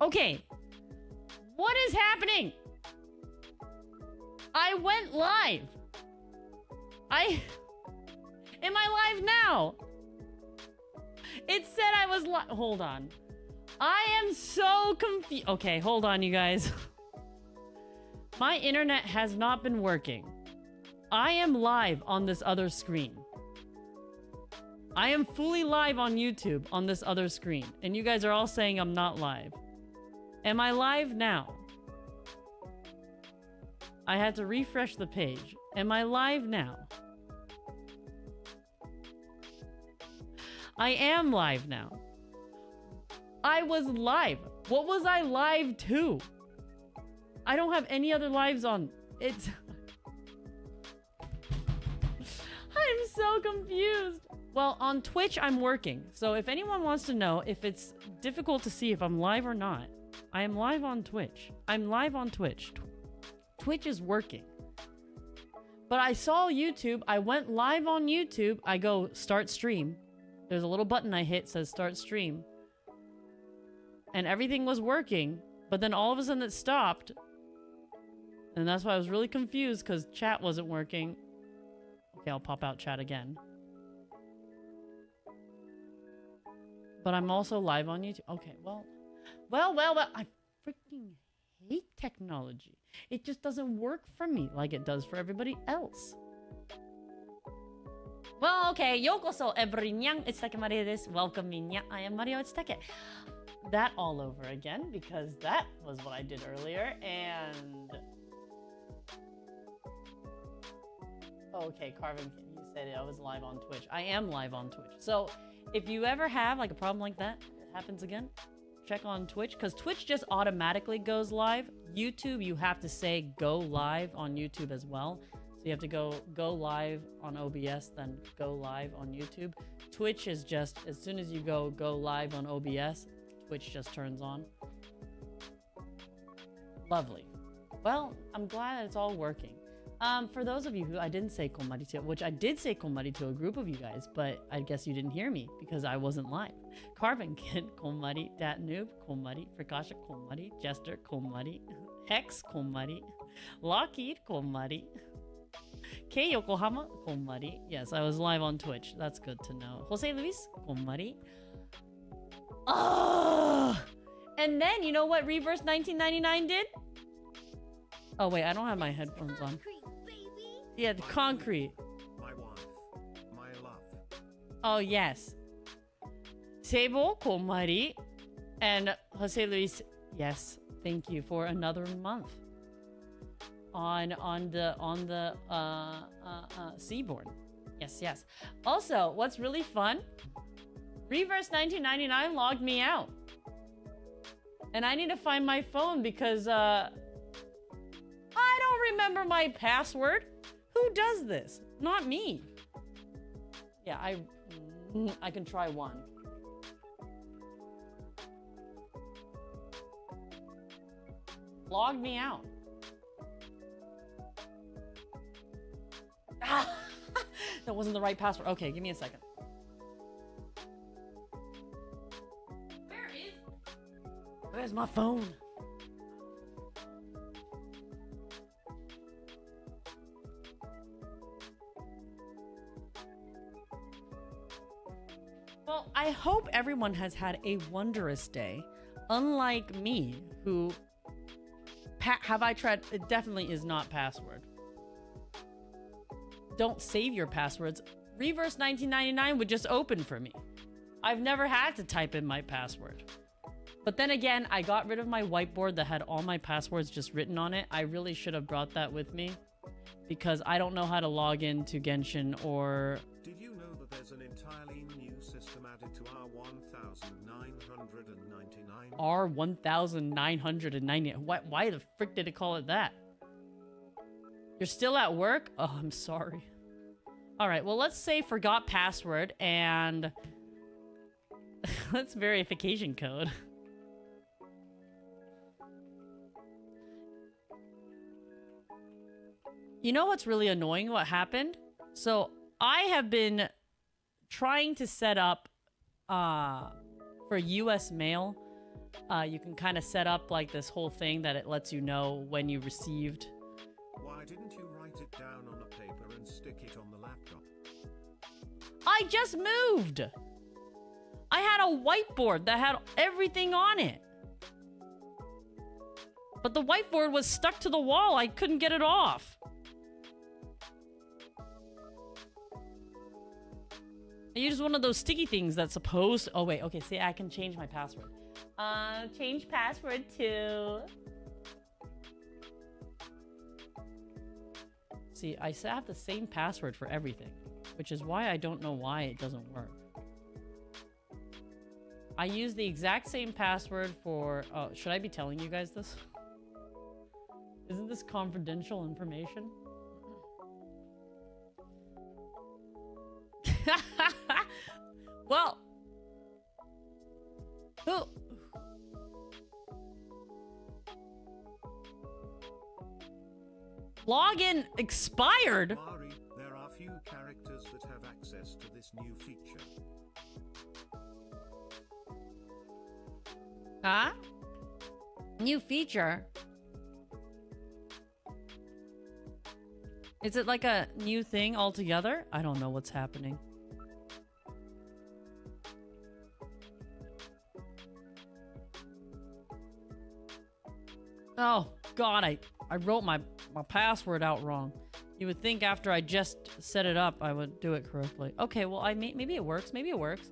Okay. What is happening? I went live. Am I live now? It said I was live. Hold on. I am so confused. Okay, hold on, you guys. My internet has not been working. I am live on this other screen. I am fully live on YouTube on this other screen. And you guys are all saying I'm not live. Am I live now? I had to refresh the page. Am I live now? I am live now. I was live. What was I live to? I don't have any other lives on. It's... I'm so confused. Well, on Twitch, I'm working. So if anyone wants to know if it's difficult to see if I'm live or not, I am live on Twitch. I'm live on Twitch. Twitch is working. But I saw YouTube. I went live on YouTube. I go start stream. There's a little button I hit says start stream. And everything was working. But then all of a sudden it stopped. And that's why I was really confused because chat wasn't working. Okay, I'll pop out chat again. But I'm also live on YouTube. Okay, well. I freaking hate technology. It just doesn't work for me like it does for everybody else. Well, okay. Yokoso, everyone. It's Take Maria desu. Welcome, Minya. I am Mario Take. That all over again because that was what I did earlier. And... Okay, Carvin, you said it. I was live on Twitch. I am live on Twitch. So, if you ever have like a problem like that, it happens again, check on Twitch, because Twitch just automatically goes live. YouTube, you have to say go live on YouTube as well. So you have to go live on OBS, then go live on YouTube. Twitch is just, as soon as you go live on OBS, Twitch just turns on. Lovely. Well, I'm glad it's all working. For those of you who I didn't say konmari to, which I did say konmari to a group of you guys, but I guess you didn't hear me because I wasn't live. Carbon Kid, konmari, Dat Noob, konmari, Prakasha, konmari, Jester, konmari, Hex, konmari, Lockheed, konmari, K Yokohama, konmari. Yes, I was live on Twitch. That's good to know. Jose Luis, konmari. Oh! And then, you know what Reverse 1999 did? Oh, wait, I don't have my headphones on. Yeah, the concrete. My wife, my love. Oh, yes. Seibo, konmari. And Jose Luis, yes, thank you for another month on the seaboard. Yes. Also, what's really fun? Reverse 1999 logged me out. And I need to find my phone because I don't remember my password. Who does this? Not me. Yeah, I can try one. Log me out. Ah! That wasn't the right password. Okay, give me a second. Where's my phone? Well, I hope everyone has had a wondrous day. Unlike me, who... have I tried... It definitely is not password. Don't save your passwords. Reverse 1999 would just open for me. I've never had to type in my password. But then again, I got rid of my whiteboard that had all my passwords just written on it. I really should have brought that with me. Because I don't know how to log into Genshin or... Did you know that there's an entirely new system added to R1999? R1990. Why the frick did it call it that? You're still at work? Oh, I'm sorry. Alright, well, let's say forgot password and... Let's verification code. You know what's really annoying? What happened? So I have been trying to set up for US mail you can kind of set up like this whole thing that it lets you know when you received. Why didn't you write it down on a paper and stick it on the laptop? I just moved. I had a whiteboard that had everything on it. But the whiteboard was stuck to the wall. I couldn't get it off. I used one of those sticky things that's supposed... Oh, wait. Okay, see, I can change my password. Change password to... See, I have the same password for everything, which is why I don't know why it doesn't work. I use the exact same password for... Oh, should I be telling you guys this? Isn't this confidential information? Well... Who... Login expired? Mari, there are few characters that have access to this new feature. Huh? New feature? Is it like a new thing altogether? I don't know what's happening. Oh, God, I wrote my password out wrong. You would think after I just set it up, I would do it correctly. Okay, well, maybe it works. Maybe it works.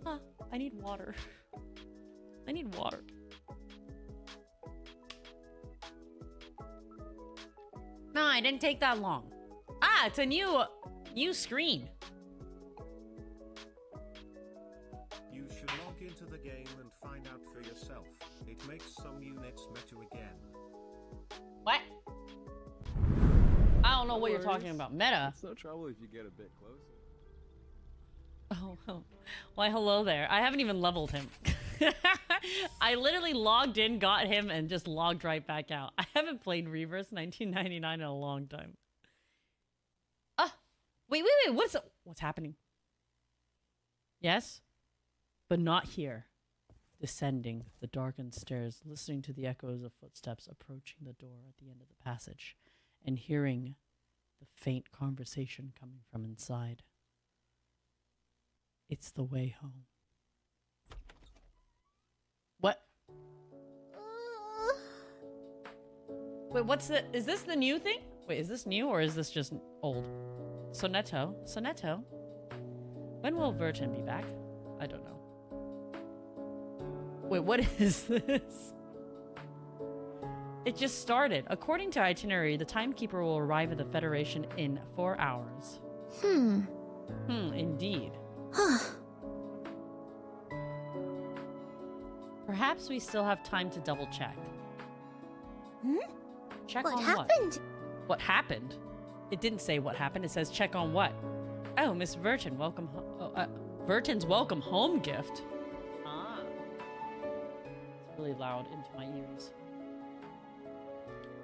Huh, I need water. I need water. No, it didn't take that long. Ah, it's a new screen. You should log into the game and find out for yourself. It makes some units meta again. What? I don't know what you're talking about. Meta? It's no trouble if you get a bit closer. Oh, why hello there. I haven't even leveled him. I literally logged in, got him, and just logged right back out. I haven't played Reverse 1999 in a long time. Wait, what's happening? Yes? But not here. Descending the darkened stairs, listening to the echoes of footsteps approaching the door at the end of the passage, and hearing the faint conversation coming from inside. It's the way home. What? Wait, what's the... Is this the new thing? Wait, is this new or is this just old? Sonetto? When will Verton be back? I don't know. Wait, what is this? It just started. According to itinerary, the timekeeper will arrive at the Federation in 4 hours. Indeed. Perhaps we still have time to double check. Check What on happened? What happened? It didn't say what happened. It says check on what? Oh, Miss Verton, welcome Verton's welcome home gift. Ah. It's really loud into my ears.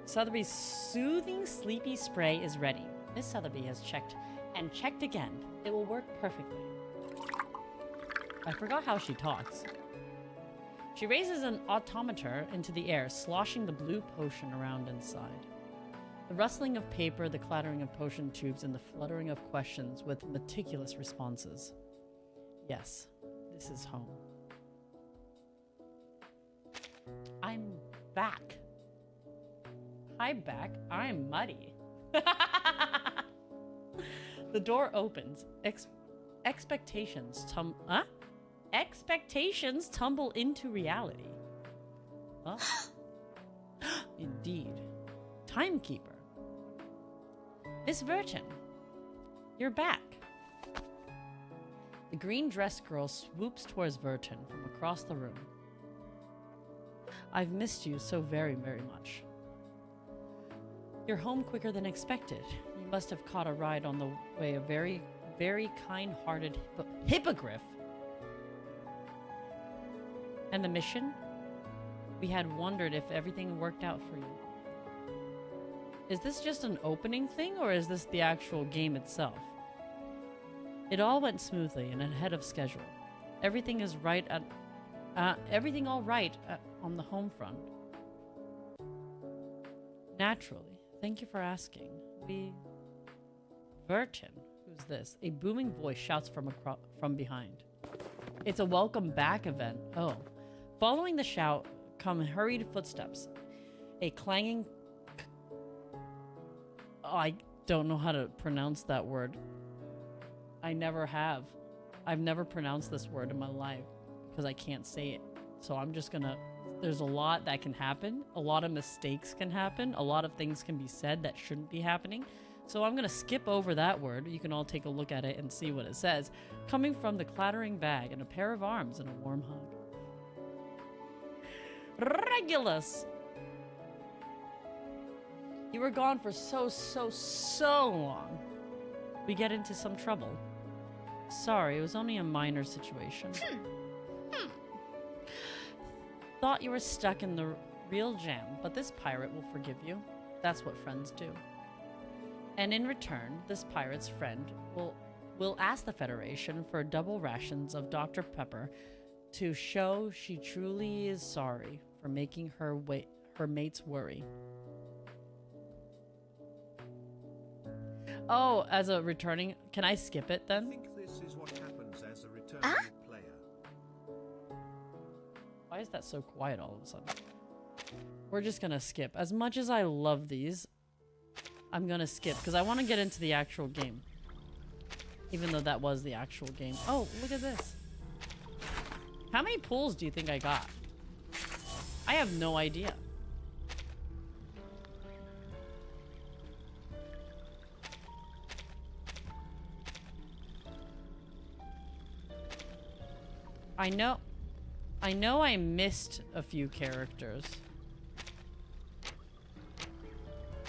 Sotheby's soothing sleepy spray is ready. Miss Sotheby has checked and checked again. It will work perfectly. I forgot how she talks. She raises an automator into the air, sloshing the blue potion around inside. The rustling of paper, the clattering of potion tubes, and the fluttering of questions with meticulous responses. Yes, this is home. I'm back. Hi, back. I'm muddy. The door opens. Expectations tumble into reality. Huh? Indeed. Timekeeper. Miss Verton, you're back. The green-dressed girl swoops towards Verton from across the room. I've missed you so very, very much. You're home quicker than expected. You must have caught a ride on the way, a very, very kind-hearted hippogriff. And the mission? We had wondered if everything worked out for you. Is this just an opening thing, or is this the actual game itself? It all went smoothly and ahead of schedule. Everything is right Everything all right on the home front? Naturally. Thank you for asking. Vertin. Who's this? A booming voice shouts from behind. It's a welcome back event. Oh. Following the shout come hurried footsteps. A clanging... Oh, I don't know how to pronounce that word. I never have. I've never pronounced this word in my life because I can't say it. So I'm just gonna... There's a lot that can happen. A lot of mistakes can happen. A lot of things can be said that shouldn't be happening. So I'm gonna skip over that word. You can all take a look at it and see what it says. Coming from the clattering bag and a pair of arms and a warm hug. Regulus! You were gone for so long. We get into some trouble. Sorry, it was only a minor situation. Thought you were stuck in the real jam, but this pirate will forgive you. That's what friends do. And in return, this pirate's friend will ask the Federation for double rations of Dr. Pepper to show she truly is sorry for making her mates worry. Oh, as a returning... Can I skip it then? I think this is what happens as a returning player. Why is that so quiet all of a sudden? We're just gonna skip. As much as I love these, I'm gonna skip because I want to get into the actual game. Even though that was the actual game. Oh, look at this. How many pulls do you think I got? I have no idea. I know I missed a few characters.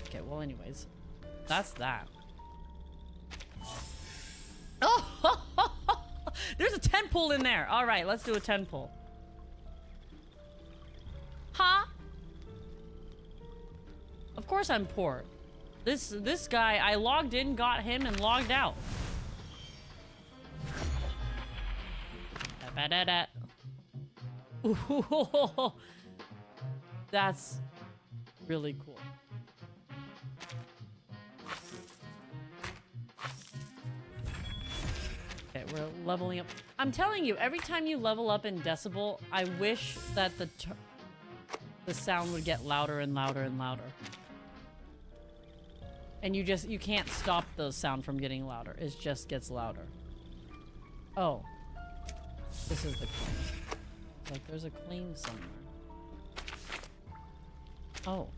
Okay, well anyways. That's that. Oh! There's a 10 pull in there. Alright, let's do a 10 pull. Huh? Of course I'm poor. This guy, I logged in, got him, and logged out. Ooh, that's really cool. Okay, we're leveling up. I'm telling you, every time you level up in decibel, I wish that the sound would get louder and louder and louder. And you can't stop the sound from getting louder. It just gets louder. Oh. This is the claim. Like, there's a claim somewhere. Oh.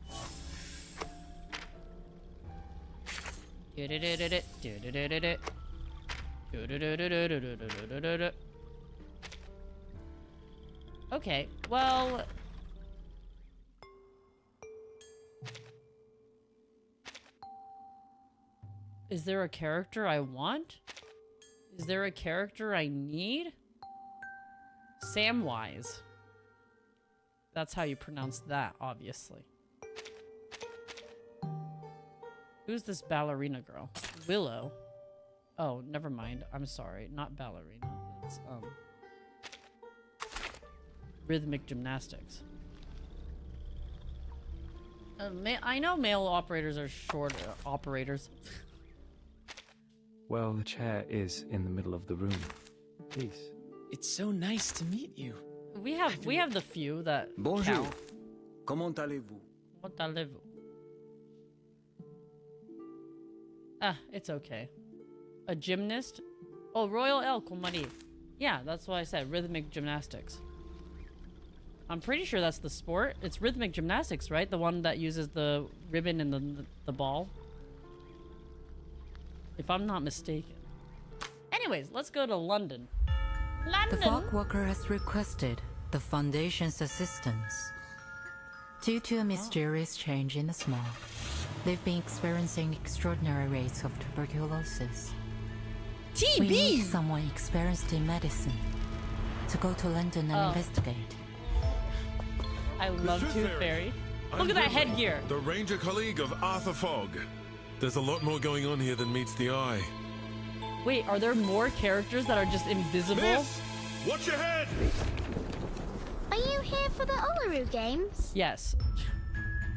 Okay, well... Is there a character I want? Is there a character I need? Samwise. That's how you pronounce that, obviously. Who's this ballerina girl? Willow. Oh, never mind. I'm sorry. Not ballerina. It's, rhythmic gymnastics. I know male operators are short operators. Well, the chair is in the middle of the room. Please. It's so nice to meet you. We have the few that Bonjour. count. Comment allez-vous? Comment allez-vous? Ah, it's okay. A gymnast? Oh, Royal El Kumari. Yeah, that's what I said. Rhythmic gymnastics. I'm pretty sure that's the sport. It's rhythmic gymnastics, right? The one that uses the ribbon and the ball. If I'm not mistaken. Anyways, let's go to London. The fog worker has requested the Foundation's assistance. Due to a mysterious change in the smog, they've been experiencing extraordinary rates of tuberculosis. We need someone experienced in medicine to go to London and investigate. I love Tooth Fairy. Look at that headgear. The ranger colleague of Arthur Fogg. There's a lot more going on here than meets the eye. Wait, are there more characters that are just invisible? Miss! Watch your head! you here for the Uluru Games? Yes.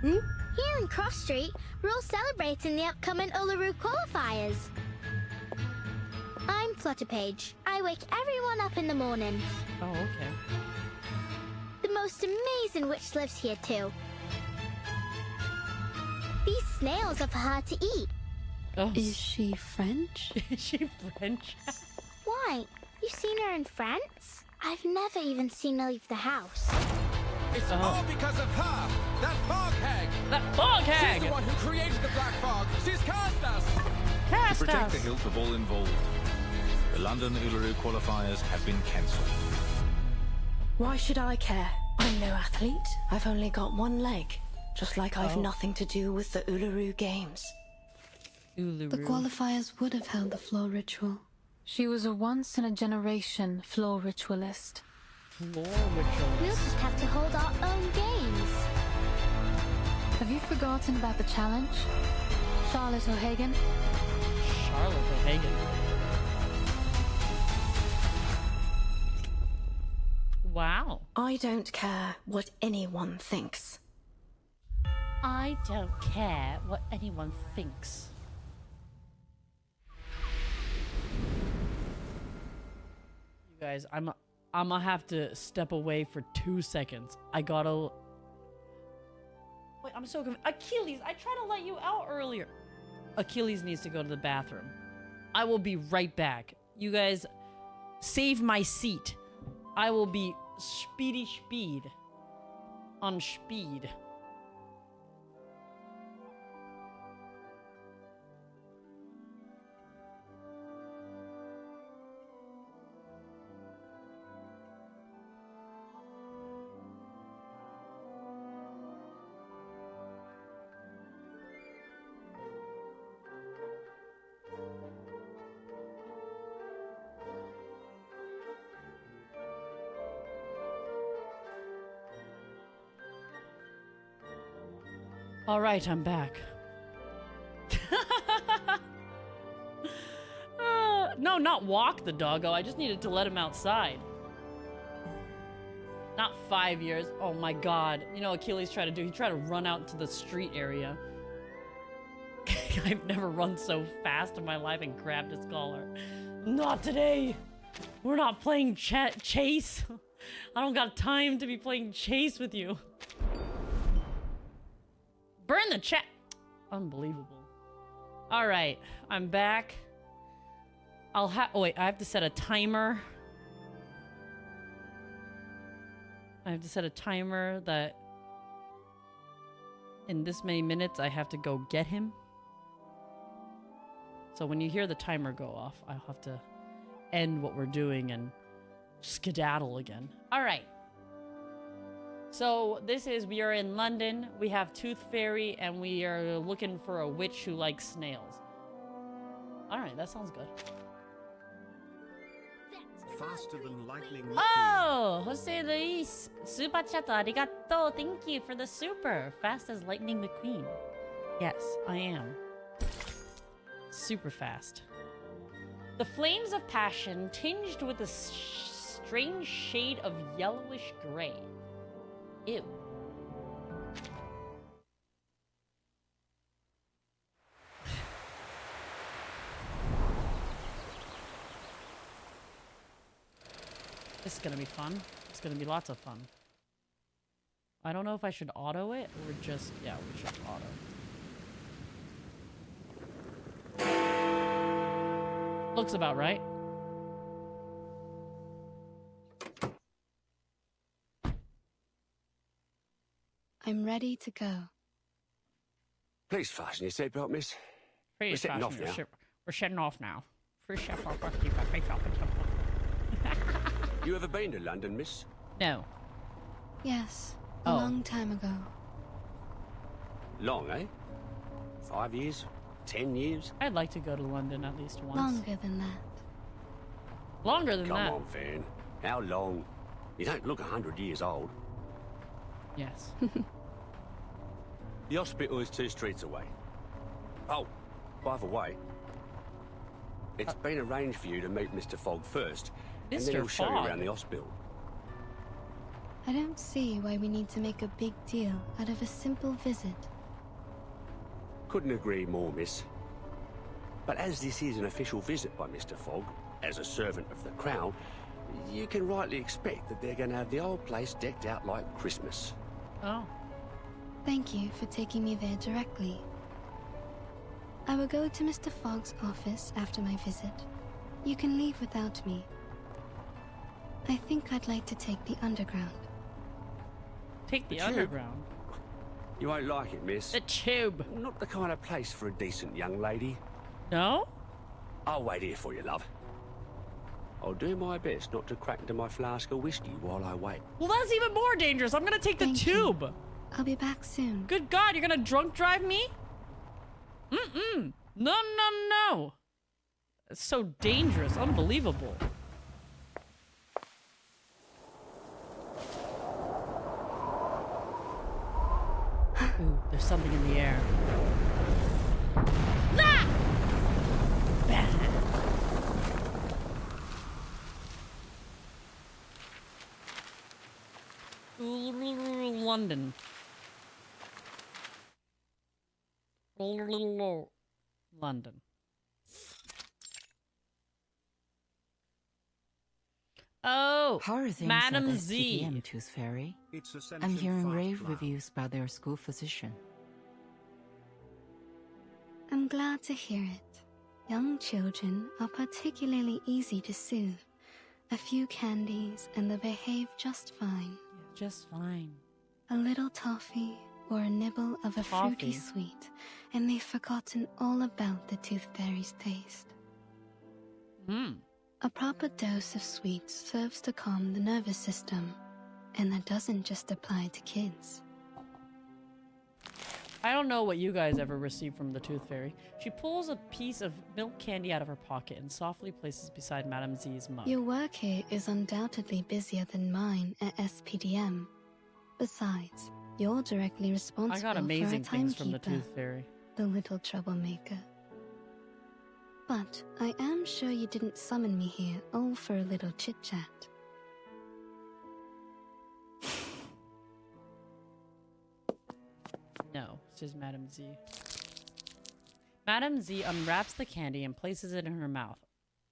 Here in Cross Street, we're all celebrating the upcoming Uluru qualifiers. I'm Flutterpage. I wake everyone up in the morning. Oh, okay. The most amazing witch lives here too. These snails are for her to eat. Oh. Is she French? Is she French? Why? You've seen her in France? I've never even seen her leave the house. It's all because of her! That fog hag! That fog hag! She's the one who created the black fog! She's cast us! Cast To protect us! the health of all involved, the London Uluru qualifiers have been cancelled. Why should I care? I'm no athlete. I've only got one leg. Just like I've Oh. nothing to do with the Uluru Games. Uluru. The qualifiers would have held the floor ritual. She was a once-in-a-generation floor ritualist. Floor We'll ritualist. just have to hold our own games. Have you forgotten about the challenge? Charlotte O'Hagan? Charlotte O'Hagan. Wow. I don't care what anyone thinks. I don't care what anyone thinks. You guys, I'm gonna have to step away for 2 seconds. I gotta... Wait, I'm so confused. Achilles, I tried to let you out earlier. Achilles needs to go to the bathroom. I will be right back. You guys, save my seat. I will be speed on speed. All right, I'm back. No, not walk the doggo. I just needed to let him outside. Not 5 years. Oh my god. You know Achilles tried to do? He tried to run out into the street area. I've never run so fast in my life and grabbed his collar. Not today. We're not playing chase. I don't got time to be playing chase with you. Burn the chat. Unbelievable. All right, I'm back. Oh wait, I have to set a timer. I have to set a timer that in this many minutes I have to go get him. So when you hear the timer go off, I'll have to end what we're doing and skedaddle again. All right. So we are in London, we have Tooth Fairy, and we are looking for a witch who likes snails. Alright, that sounds good. Faster than lightning. Oh! Jose Luis! Super chat arigato! Thank you for the super! Fast as Lightning McQueen. Yes, I am. Super fast. The flames of passion tinged with a strange shade of yellowish gray. Ew. This is gonna be fun. It's gonna be lots of fun. I don't know if I should auto it or just... Yeah, we should auto. Looks about right. I'm ready to go. Please fasten your seatbelt, miss. We're setting off now. We're setting off now. You ever been to London, miss? No. Yes, Oh. a long time ago. Long, eh? 5 years? 10 years? I'd like to go to London at least once. Longer than that. Longer than Come that. on, Van. How long? You don't look 100 years old. Yes. The hospital is 2 streets away. Oh, by the way, it's been arranged for you to meet Mr. Fogg first, and then Mr. he'll show you Fogg? around the hospital. I I don't see why we need to make a big deal out of a simple visit. Couldn't agree more, miss. But as this is an official visit by Mr. Fogg, as a servant of the Crown, you can rightly expect that they're going to have the whole place decked out like Christmas. Oh. Thank you for taking me there directly. I will go to Mr. Fogg's office after my visit. You can leave without me. I think I'd like to take the underground. Take the tube? underground? You won't like it, miss. The tube. Not the kind of place for a decent young lady. No? I'll wait here for you, love. I'll do my best not to crack into my flask of whiskey while I wait. Well, that's even more dangerous. I'm gonna take the tube. I'll be back soon. Good God, you're gonna drunk drive me? Mm-mm. No, no, no. That's so dangerous. Unbelievable. Ooh, there's something in the air. Ah! Bah! London. London. Oh, How are things Madam at Z. STDM, Tooth Fairy? It's Ascension I'm hearing fast rave lab. reviews about their school physician. I'm glad to hear it. Young children are particularly easy to soothe. A few candies and they behave just fine. Just fine. A little toffee or a nibble of a fruity Toffee. sweet, and they've forgotten all about the Tooth Fairy's taste. Hmm. A proper dose of sweets serves to calm the nervous system, and that doesn't just apply to kids. I don't know what you guys ever received from the Tooth Fairy. She pulls a piece of milk candy out of her pocket and softly places beside Madame Z's mug. Your work here is undoubtedly busier than mine at SPDM. Besides, you're directly responsible I got for amazing our things from the timekeeper, Tooth Fairy. the little troublemaker. But I am sure you didn't summon me here all for a little chit-chat. No, says Madame Z. Madame Z unwraps the candy and places it in her mouth,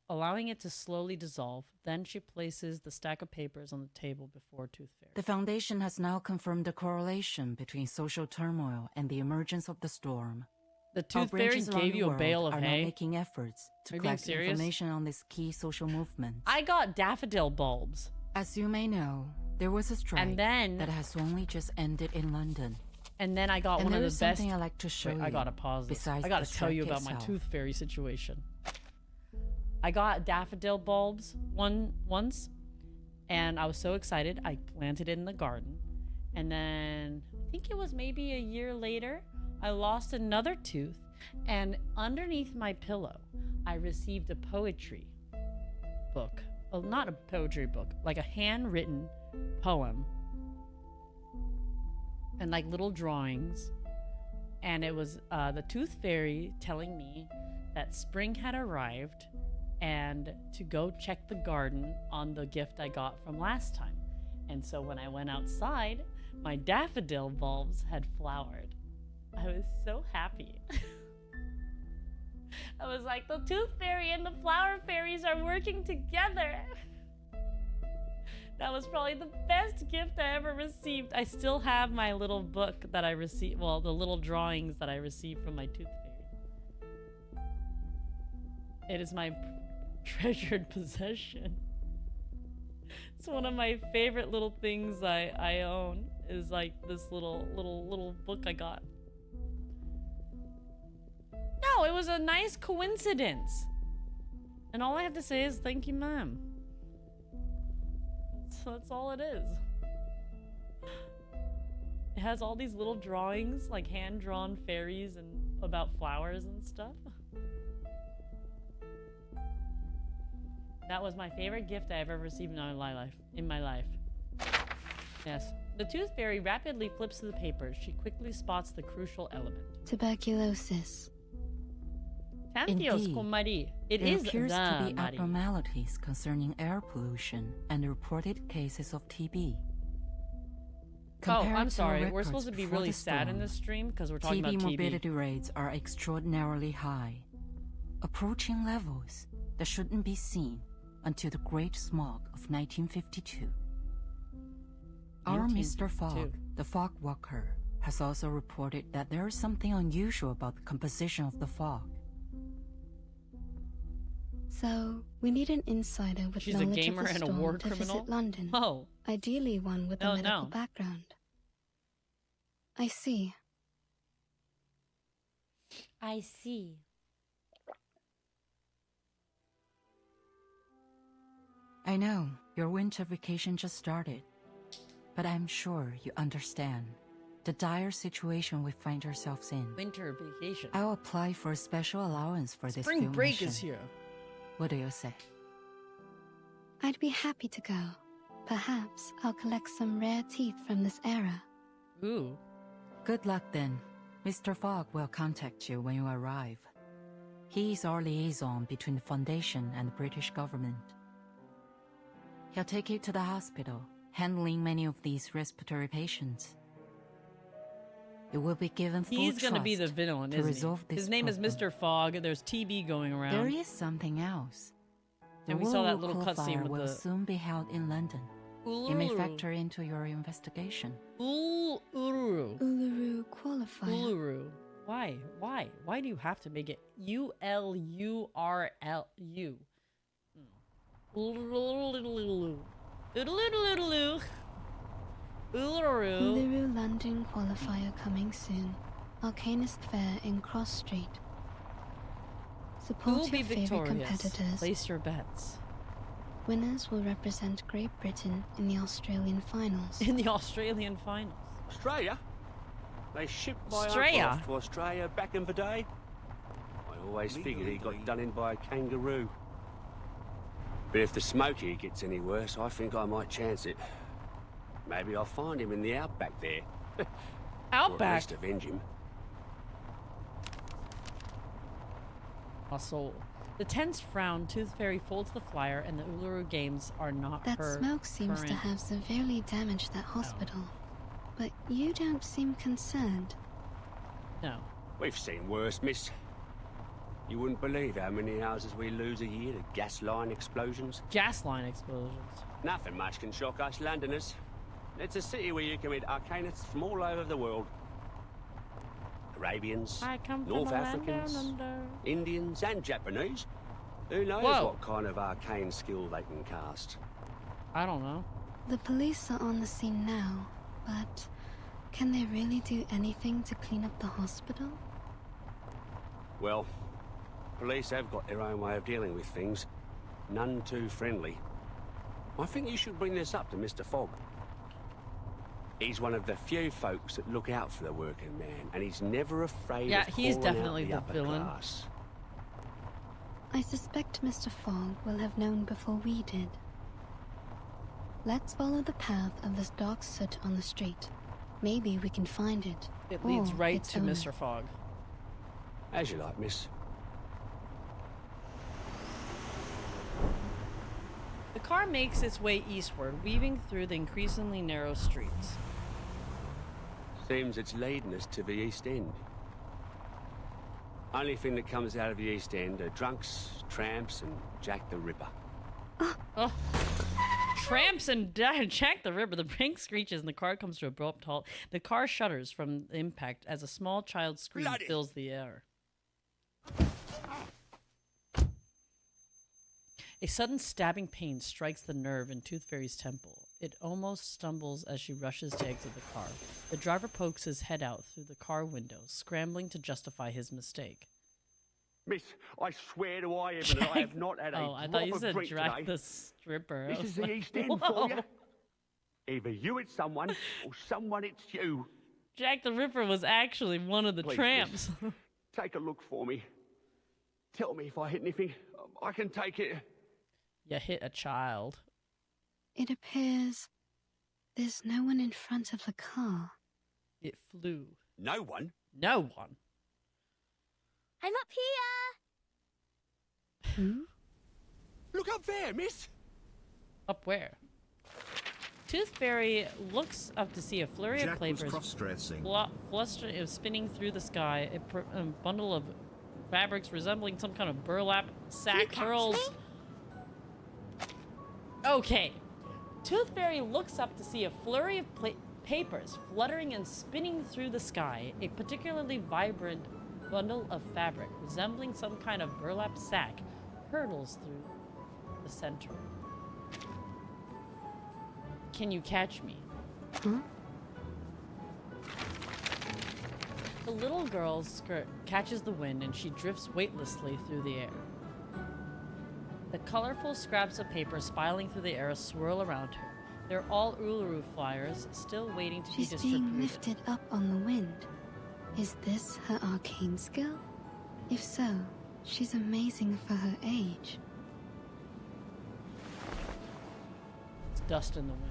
allowing it to slowly dissolve. Then she places the stack of papers on the table before Tooth Fairy. The Foundation has now confirmed the correlation between social turmoil and the emergence of the storm. The Our Tooth Fairy branches around gave the you a world bale of are now hay? making efforts to Are you being collect serious? information on this key social movement. I got daffodil bulbs. As you may know, there was a strike And then- that has only just ended in London. And then I got And one of there the is best... something I'd like to show Wait, you. I gotta pause this. besides I gotta the tell you strike about my itself. Tooth Fairy situation. I got daffodil bulbs once, and I was so excited. I planted it in the garden. And then, I think it was maybe a year later, I lost another tooth. And underneath my pillow, I received a poetry book. Well, not a poetry book, like a handwritten poem. And like little drawings. And it was the Tooth Fairy telling me that spring had arrived and to go check the garden on the gift I got from last time. And so when I went outside, my daffodil bulbs had flowered. I was so happy. I was like, the Tooth Fairy and the Flower Fairies are working together. That was probably the best gift I ever received. I still have my little book that I received, well, the little drawings that I received from my Tooth Fairy. It is my treasured possession. It's one of my favorite little things I own, is like this little book I got. No, it was a nice coincidence. And all I have to say is thank you, Mom. That's all it is. It has all these little drawings, like hand-drawn fairies and about flowers and stuff. That was my favorite gift I ever received in my life. Yes. The Tooth Fairy rapidly flips through the papers. She quickly spots the crucial element. Tuberculosis. Tantios Indeed, con Marie. It there is appears to the be Marie. abnormalities concerning air pollution and reported cases of TB. Compared I'm to sorry. We're records supposed to be before really the sad in storm, this stream because we're talking TB about TB. morbidity rates are extraordinarily high, approaching levels that shouldn't be seen until the Great Smog of 1952. Our Mr. Fogg, the fog walker, has also reported that there is something unusual about the composition of the fog. So, we need an insider with She's a knowledge gamer of the and a storm war to criminal? visit London. Oh. Ideally one with a medical background. I see. I see. I know, your winter vacation just started. But I'm sure you understand the dire situation we find ourselves in. Winter vacation. I'll apply for a special allowance for this Spring film break mission. is here. What do you say? I'd be happy to go. Perhaps I'll collect some rare teeth from this era. Ooh. Good luck then. Mr. Fogg will contact you when you arrive. He is our liaison between the Foundation and the British government. He'll take you to the hospital, handling many of these respiratory patients. You will be given full He's going to be the trust villain, to isn't resolve he? this His name is problem. Mr. Fogg. There's TB going around. There is something else. The And we saw that Willow little cutscene fire with will the... soon be held in London. It may factor into your investigation. Uluru. Uluru qualifier. Uluru. Why? Why? Why do you have to make it Ulurlu? Uluru. Uluru. Uluru London qualifier coming soon. Arcanist Fair in Cross Street. Who Support will be your favorite victorious? competitors. Place your bets. Winners will represent Great Britain in the Australian finals. In the Australian finals. Australia? They shipped my Australia? uncle off to Australia back in the day. I always figured he got done in by a kangaroo. But if the smoky gets any worse, I think I might chance it. Maybe I'll find him in the outback there. Or at Outback? least avenge him. My soul. The tense frown, Tooth Fairy folds the flyer, and the Uluru Games are not That her smoke seems to current- have severely damaged that hospital. But you don't seem concerned. No. We've seen worse, miss. You wouldn't believe how many houses we lose a year to gas line explosions. Gas line explosions. Nothing much can shock us Londoners. It's a city where you can meet arcanists from all over the world. Arabians, I come from North a land down Africans, under. Indians and Japanese. Who knows Whoa. what kind of arcane skill they can cast? I don't know. The police are on the scene now, but can they really do anything to clean up the hospital? Well, police have got their own way of dealing with things. None too friendly. I think you should bring this up to Mr. Fogg. He's one of the few folks that look out for the working man, and he's never afraid Yeah, of he's calling out definitely the upper villain. class. I suspect Mr. Fogg will have known before we did. Let's follow the path of this dark soot on the street. Maybe we can find it. It leads or right its to owner. Mr. Fogg. As you like, miss. The car makes its way eastward, weaving through the increasingly narrow streets. Seems it's leading us to the East End. Only thing that comes out of the East End are drunks, tramps, and Jack the Ripper. Oh. Tramps and Jack the Ripper. The brake screeches and the car comes to an abrupt halt. The car shudders from the impact as a small child's scream Bloody. fills the air. A sudden stabbing pain strikes the nerve in Tooth Fairy's temple. It almost stumbles as she rushes to exit the car. The driver pokes his head out through the car window, scrambling to justify his mistake. Miss, I swear to I heaven that I have not had a Oh, I drop thought you of said drink drag today. the stripper. I This was is the like, East End whoa. for you. Either you it's someone, or someone it's you. Jack the Ripper was actually one of the Please, tramps. miss, take a look for me. Tell me if I hit anything. I can take it. You hit a child. It appears there's no one in front of the car. It flew. No one? No one. I'm up here! Who? Look up there, miss. Up where? Tooth Fairy looks up to see a flurry Jack of papers spinning through the sky. A bundle of fabrics resembling some kind of burlap sack hurls. Okay. Tooth Fairy looks up to see a flurry of papers fluttering and spinning through the sky. A particularly vibrant bundle of fabric resembling some kind of burlap sack hurtles through the center. Can you catch me? Huh? The little girl's skirt catches the wind and she drifts weightlessly through the air. The colorful scraps of paper spiraling through the air swirl around her. They're all Uluru flyers, still waiting to be distributed. She's being lifted up on the wind. Is this her arcane skill? If so, she's amazing for her age. It's dust in the wind.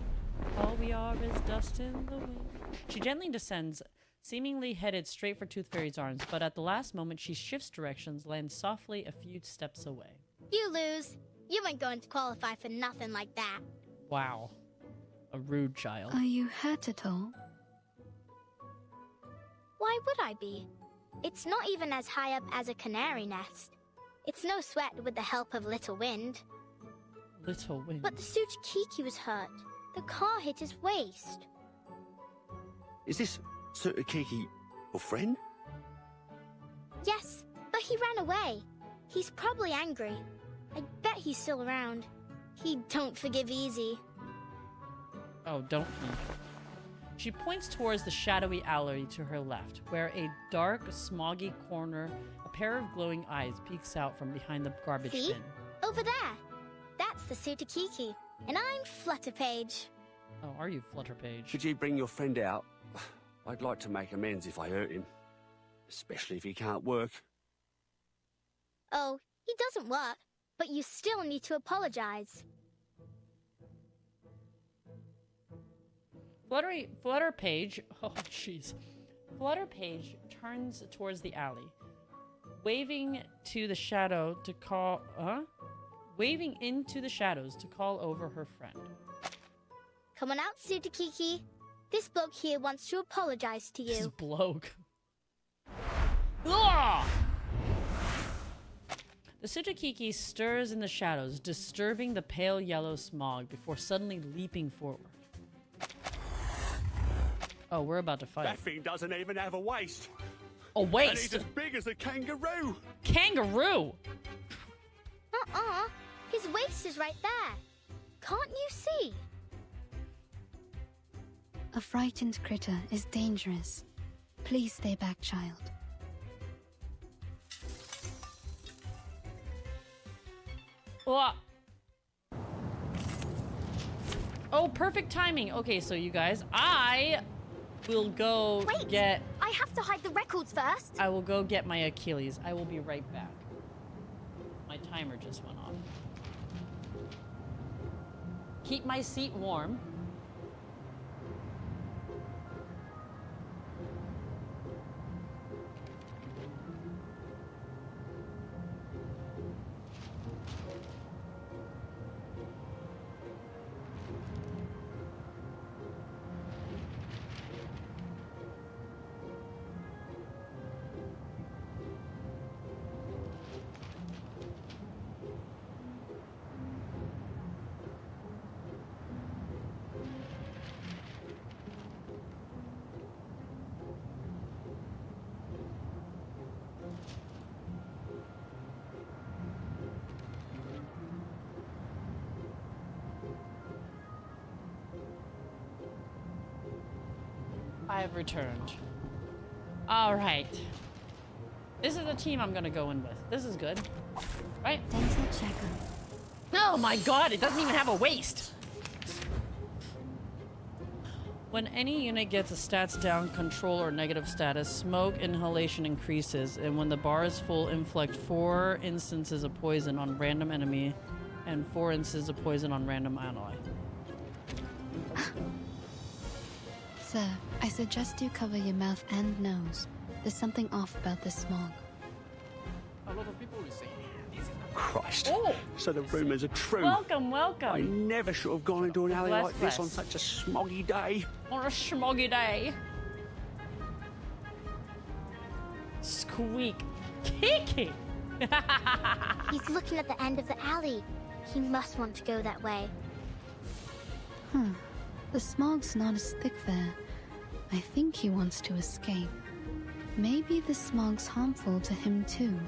All we are is dust in the wind. She gently descends, seemingly headed straight for Tooth Fairy's arms, but at the last moment she shifts directions, lands softly a few steps away. You lose. You ain't going to qualify for nothing like that. Wow. A rude child. Are you hurt at all? Why would I be? It's not even as high up as a canary nest. It's no sweat with the help of Little Wind. Little Wind? But the Tsukisuzki was hurt. The car hit his waist. Is this Tsukisuzki your friend? Yes, but he ran away. He's probably angry. I bet he's still around. He don't forgive easy. Oh, don't he? She points towards the shadowy alley to her left, where a dark, smoggy corner, a pair of glowing eyes peeks out from behind the garbage See? bin. Over there. That's the Tsukisuzki. And I'm Flutterpage. Oh, are you Flutterpage? Could you bring your friend out? I'd like to make amends if I hurt him. Especially if he can't work. Oh, he doesn't work. But you still need to apologize. Flutterpage, oh jeez. Flutterpage turns towards the alley, waving to the shadow to call, waving into the shadows to call over her friend. Come on out, Tsukisuzki. This bloke here wants to apologize to you. This bloke. Ugh! The Tsukisuzki stirs in the shadows, disturbing the pale yellow smog before suddenly leaping forward. Oh, we're about to fight. That thing doesn't even have a waist. A waist? And he's as big as a kangaroo. Kangaroo? His waist is right there. Can't you see? A frightened critter is dangerous. Please stay back, child. Oh, perfect timing. Okay, so you guys, I will go get... I have to hide the records first. I will go get my Achilles. I will be right back. My timer just went off. Keep my seat warm. I have returned. All right. This is the team I'm gonna go in with. This is good. Right? Dental checker. Oh my god, it doesn't even have a waist! When any unit gets a stats down, control, or negative status, smoke inhalation increases, and when the bar is full, inflict 4 instances of poison on random enemy and 4 instances of poison on random ally. Sir, I suggest you cover your mouth and nose. There's something off about this smog. A lot of people will say, this is not Christ. Oh. So the rumours are true. Welcome, welcome. I never should have gone into an alley Bless, like this on bless. such a smoggy day. On a smoggy day. Squeak. Kiki! He's looking at the end of the alley. He must want to go that way. The smog's not as thick there. I think he wants to escape. Maybe the smog's harmful to him too.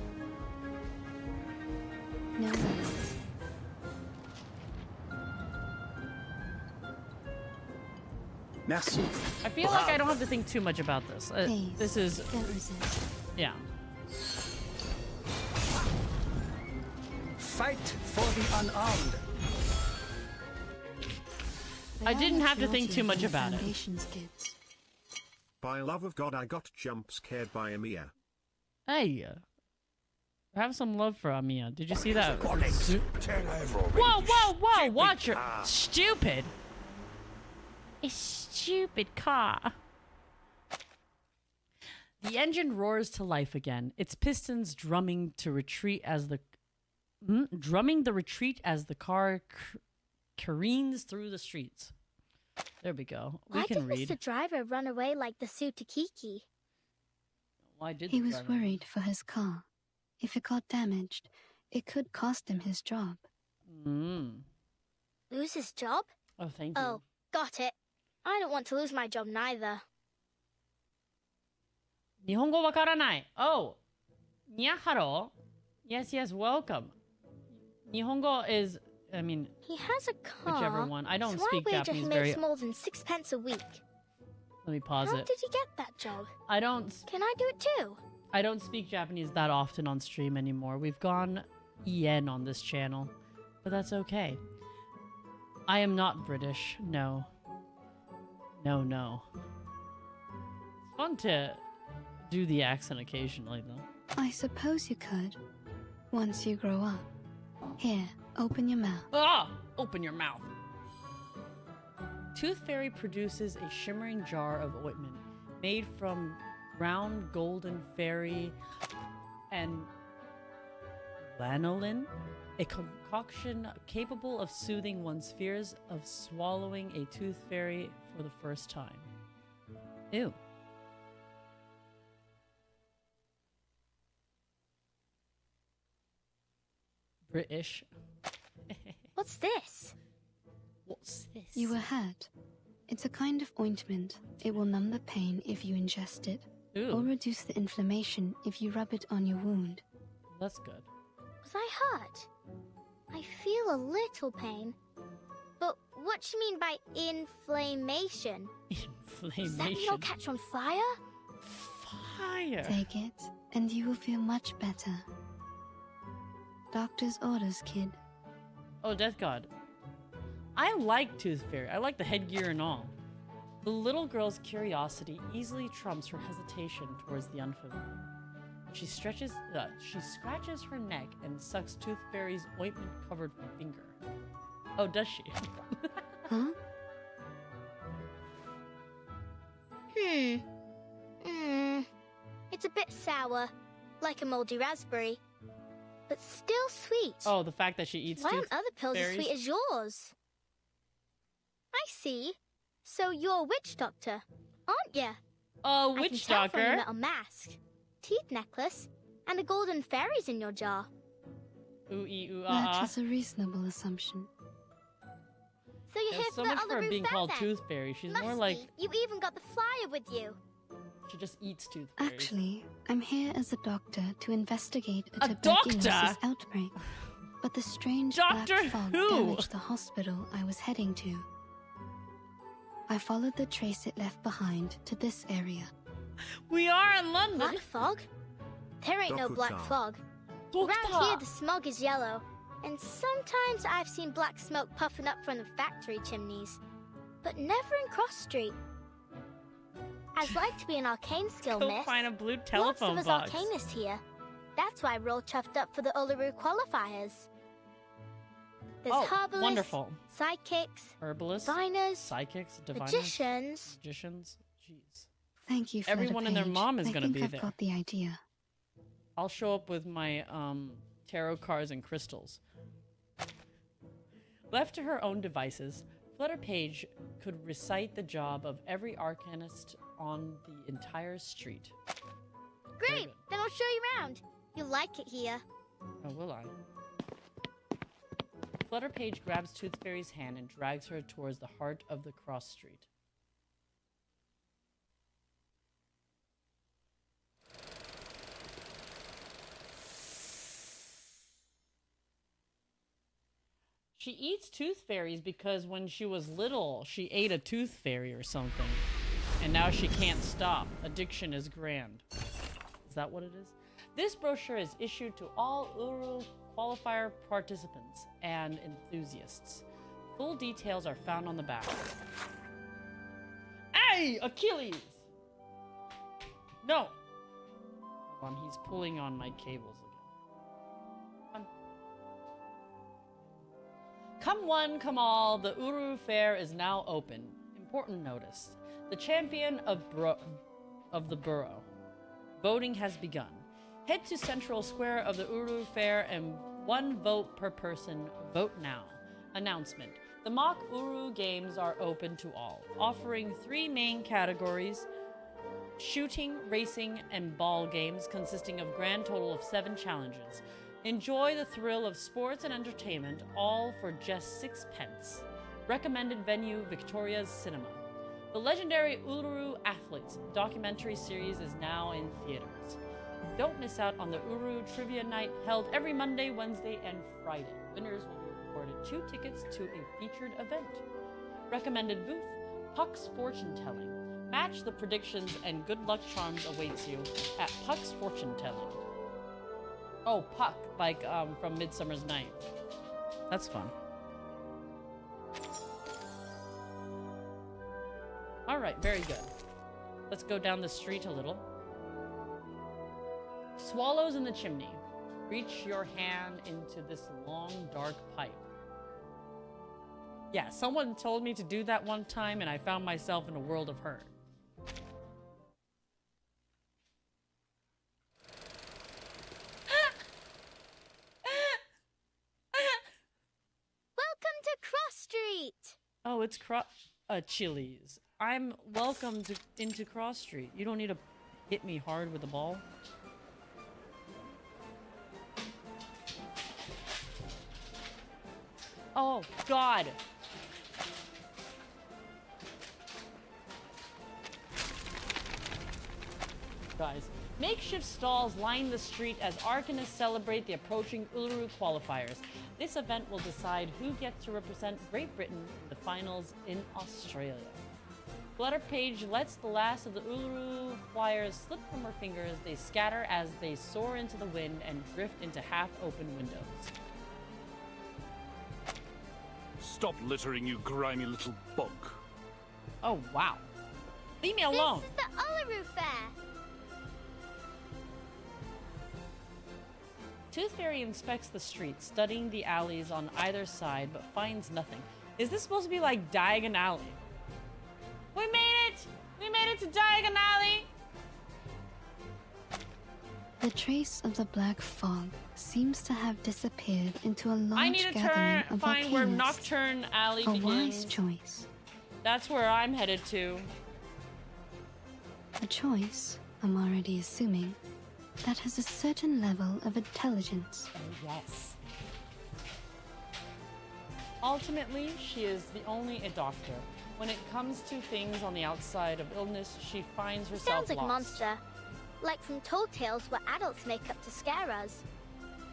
No worries. Merci. I feel like I don't have to think too much about this. Please, This is... don't resist. Yeah. Fight for the unarmed. I didn't have to think too much about it. Foundations, kids. By love of God, I got jump scared by Amiya. Hey. Have some love for Amiya. Did you see that? Turn over already. Whoa, whoa, whoa! Stupid Watch her! car. Stupid! A stupid car. The engine roars to life again, its pistons drumming the retreat as the car careens through the streets. There we go. We Why can did read. Mr. Driver run away like the Tsukisuzuki? Why did He the was driver- worried for his car. If it got damaged, it could cost him his job. Lose his job? Oh, thank you. Oh, got it. I don't want to lose my job neither. 日本語わからない. Oh, にゃはろ? Yes, yes, welcome. 日本語 is, I mean, He has a car, whichever one. I don't so speak I wager Japanese he very... makes more than 6 pence a week. Let me pause How it. did he get that job? I don't Can I do it too? speak Japanese that often on stream anymore. We've gone EN on this channel, but that's okay. I am not British. No. No, no. It's fun to do the accent occasionally, though. I suppose you could, once you grow up. Here, open your mouth. Ah! Open your mouth. Tooth Fairy produces a shimmering jar of ointment made from ground golden fairy and lanolin, a concoction capable of soothing one's fears of swallowing a tooth fairy for the first time. Ew. British. What's this? What's this? You were hurt. It's a kind of ointment. It will numb the pain if you ingest it, Ooh. or reduce the inflammation if you rub it on your wound. That's good. Was I hurt? I feel a little pain. But what do you mean by inflammation? Inflammation. Does that mean I'll catch on fire? Fire. Take it, and you will feel much better. Doctor's orders, kid. Oh, Death God. I like Tooth Fairy. I like the headgear and all. The little girl's curiosity easily trumps her hesitation towards the unfamiliar. She scratches her neck and sucks Tooth Fairy's ointment-covered finger. Oh, does she? Huh? It's a bit sour, like a moldy raspberry, but still sweet. Oh, the fact that she eats Why Tooth aren't other pills as Fairies? sweet as yours? I see. So you're a witch doctor, aren't you? Oh, I witch can tell from your doctor. metal mask, teeth necklace, and a golden fairies in your jar. Ooh, ee, ooh, That ah, is a reasonable assumption. So you're ah. here So for much the for other being fair called then? Tooth Fairy. She's Must more like be. You even got the flyer with you. she just eats Tooth Fairies. Actually, I'm here as a doctor to investigate A a tuberculosis doctor? outbreak. But the strange Doctor black fog who? damaged the hospital I was heading to. I followed the trace it left behind to this area. We are in London. Black fog? There ain't no black Dokuta. fog. Around here, the smog is yellow, and sometimes I've seen black smoke puffing up from the factory chimneys, but never in Cross Street. I'd like to be an arcane skill, Go miss. find a blue Lots telephone of us box. arcanists here. That's why we're all chuffed up for the Uluru qualifiers. There's Oh, herbalists, wonderful. psychics, Herbalists, diviners, psychics, diviners, magicians. magicians. Jeez. Thank you, Everyone and their Page. mom is I gonna think be I've there. got the idea. I'll show up with my tarot cards, and crystals. Left to her own devices, Flutter Page could recite the job of every arcanist on the entire street. Great! Then I'll show you around. You'll like it here. Oh, will I? Flutter Page grabs Tooth Fairy's hand and drags her towards the heart of the cross street. She eats tooth fairies because when she was little, she ate a tooth fairy or something. And now she can't stop. Addiction is grand. Is that what it is? This brochure is issued to all Uru qualifier participants and enthusiasts. Full details are found on the back. Hey, Achilles! No! Hold on, he's pulling on my cables again. Come one, come all, the Uru Fair is now open. Important notice. The champion of the borough. Voting has begun. Head to Central Square of the Uru Fair and 1 vote per person. Vote now. Announcement. The mock Uru games are open to all, offering 3 main categories: shooting, racing, and ball games consisting of grand total of 7 challenges. Enjoy the thrill of sports and entertainment, all for just 6 pence. Recommended venue, Victoria's Cinema. The legendary Uru Athletes documentary series is now in theaters. Don't miss out on the Uru Trivia Night held every Monday, Wednesday, and Friday. Winners will be awarded 2 tickets to a featured event. Recommended booth, Puck's Fortune Telling. Match the predictions and good luck charms awaits you at Puck's Fortune Telling. Oh, Puck, like from Midsummer's Night. That's fun. Alright, very good. Let's go down the street a little. Swallows in the chimney. Reach your hand into this long, dark pipe. Yeah, someone told me to do that one time and I found myself in a world of hurt. Welcome to Cross Street! Oh, it's Chili's. I'm welcome into Cross Street. You don't need to hit me hard with a ball. Oh, God. Guys, makeshift stalls line the street as Arcanists celebrate the approaching Uluru qualifiers. This event will decide who gets to represent Great Britain in the finals in Australia. Flutter Page lets the last of the Uluru flyers slip from her fingers. They scatter as they soar into the wind and drift into half-open windows. Stop littering, you grimy little bug. Oh, wow. Leave me alone. This is the Uluru Fair. Tooth Fairy inspects the street, studying the alleys on either side, but finds nothing. Is this supposed to be like Diagon Alley? We made it! We made it to Diagon Alley! The trace of the black fog seems to have disappeared into a large I need to gathering of find where arcanists. Nocturne Alley A begins. wise choice. That's where I'm headed to. A choice, I'm already assuming, that has a certain level of intelligence. Oh, yes. Ultimately, she is only a doctor. When it comes to things on the outside of illness, she finds herself Sounds like lost. monster. Like from tall tales where adults make up to scare us.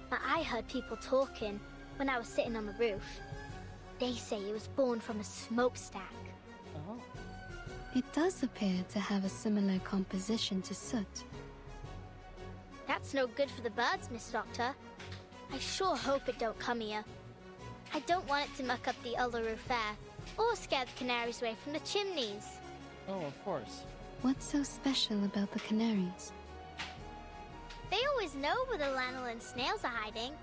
But I heard people talking when I was sitting on the roof. They say it was born from a smokestack. Oh. It does appear to have a similar composition to soot. That's no good for the birds, Miss Doctor. I sure hope it don't come here. I don't want it to muck up the Uluru Fair, or scare the canaries away from the chimneys. Oh, of course. What's so special about the canaries? They always know where the lanolin snails are hiding.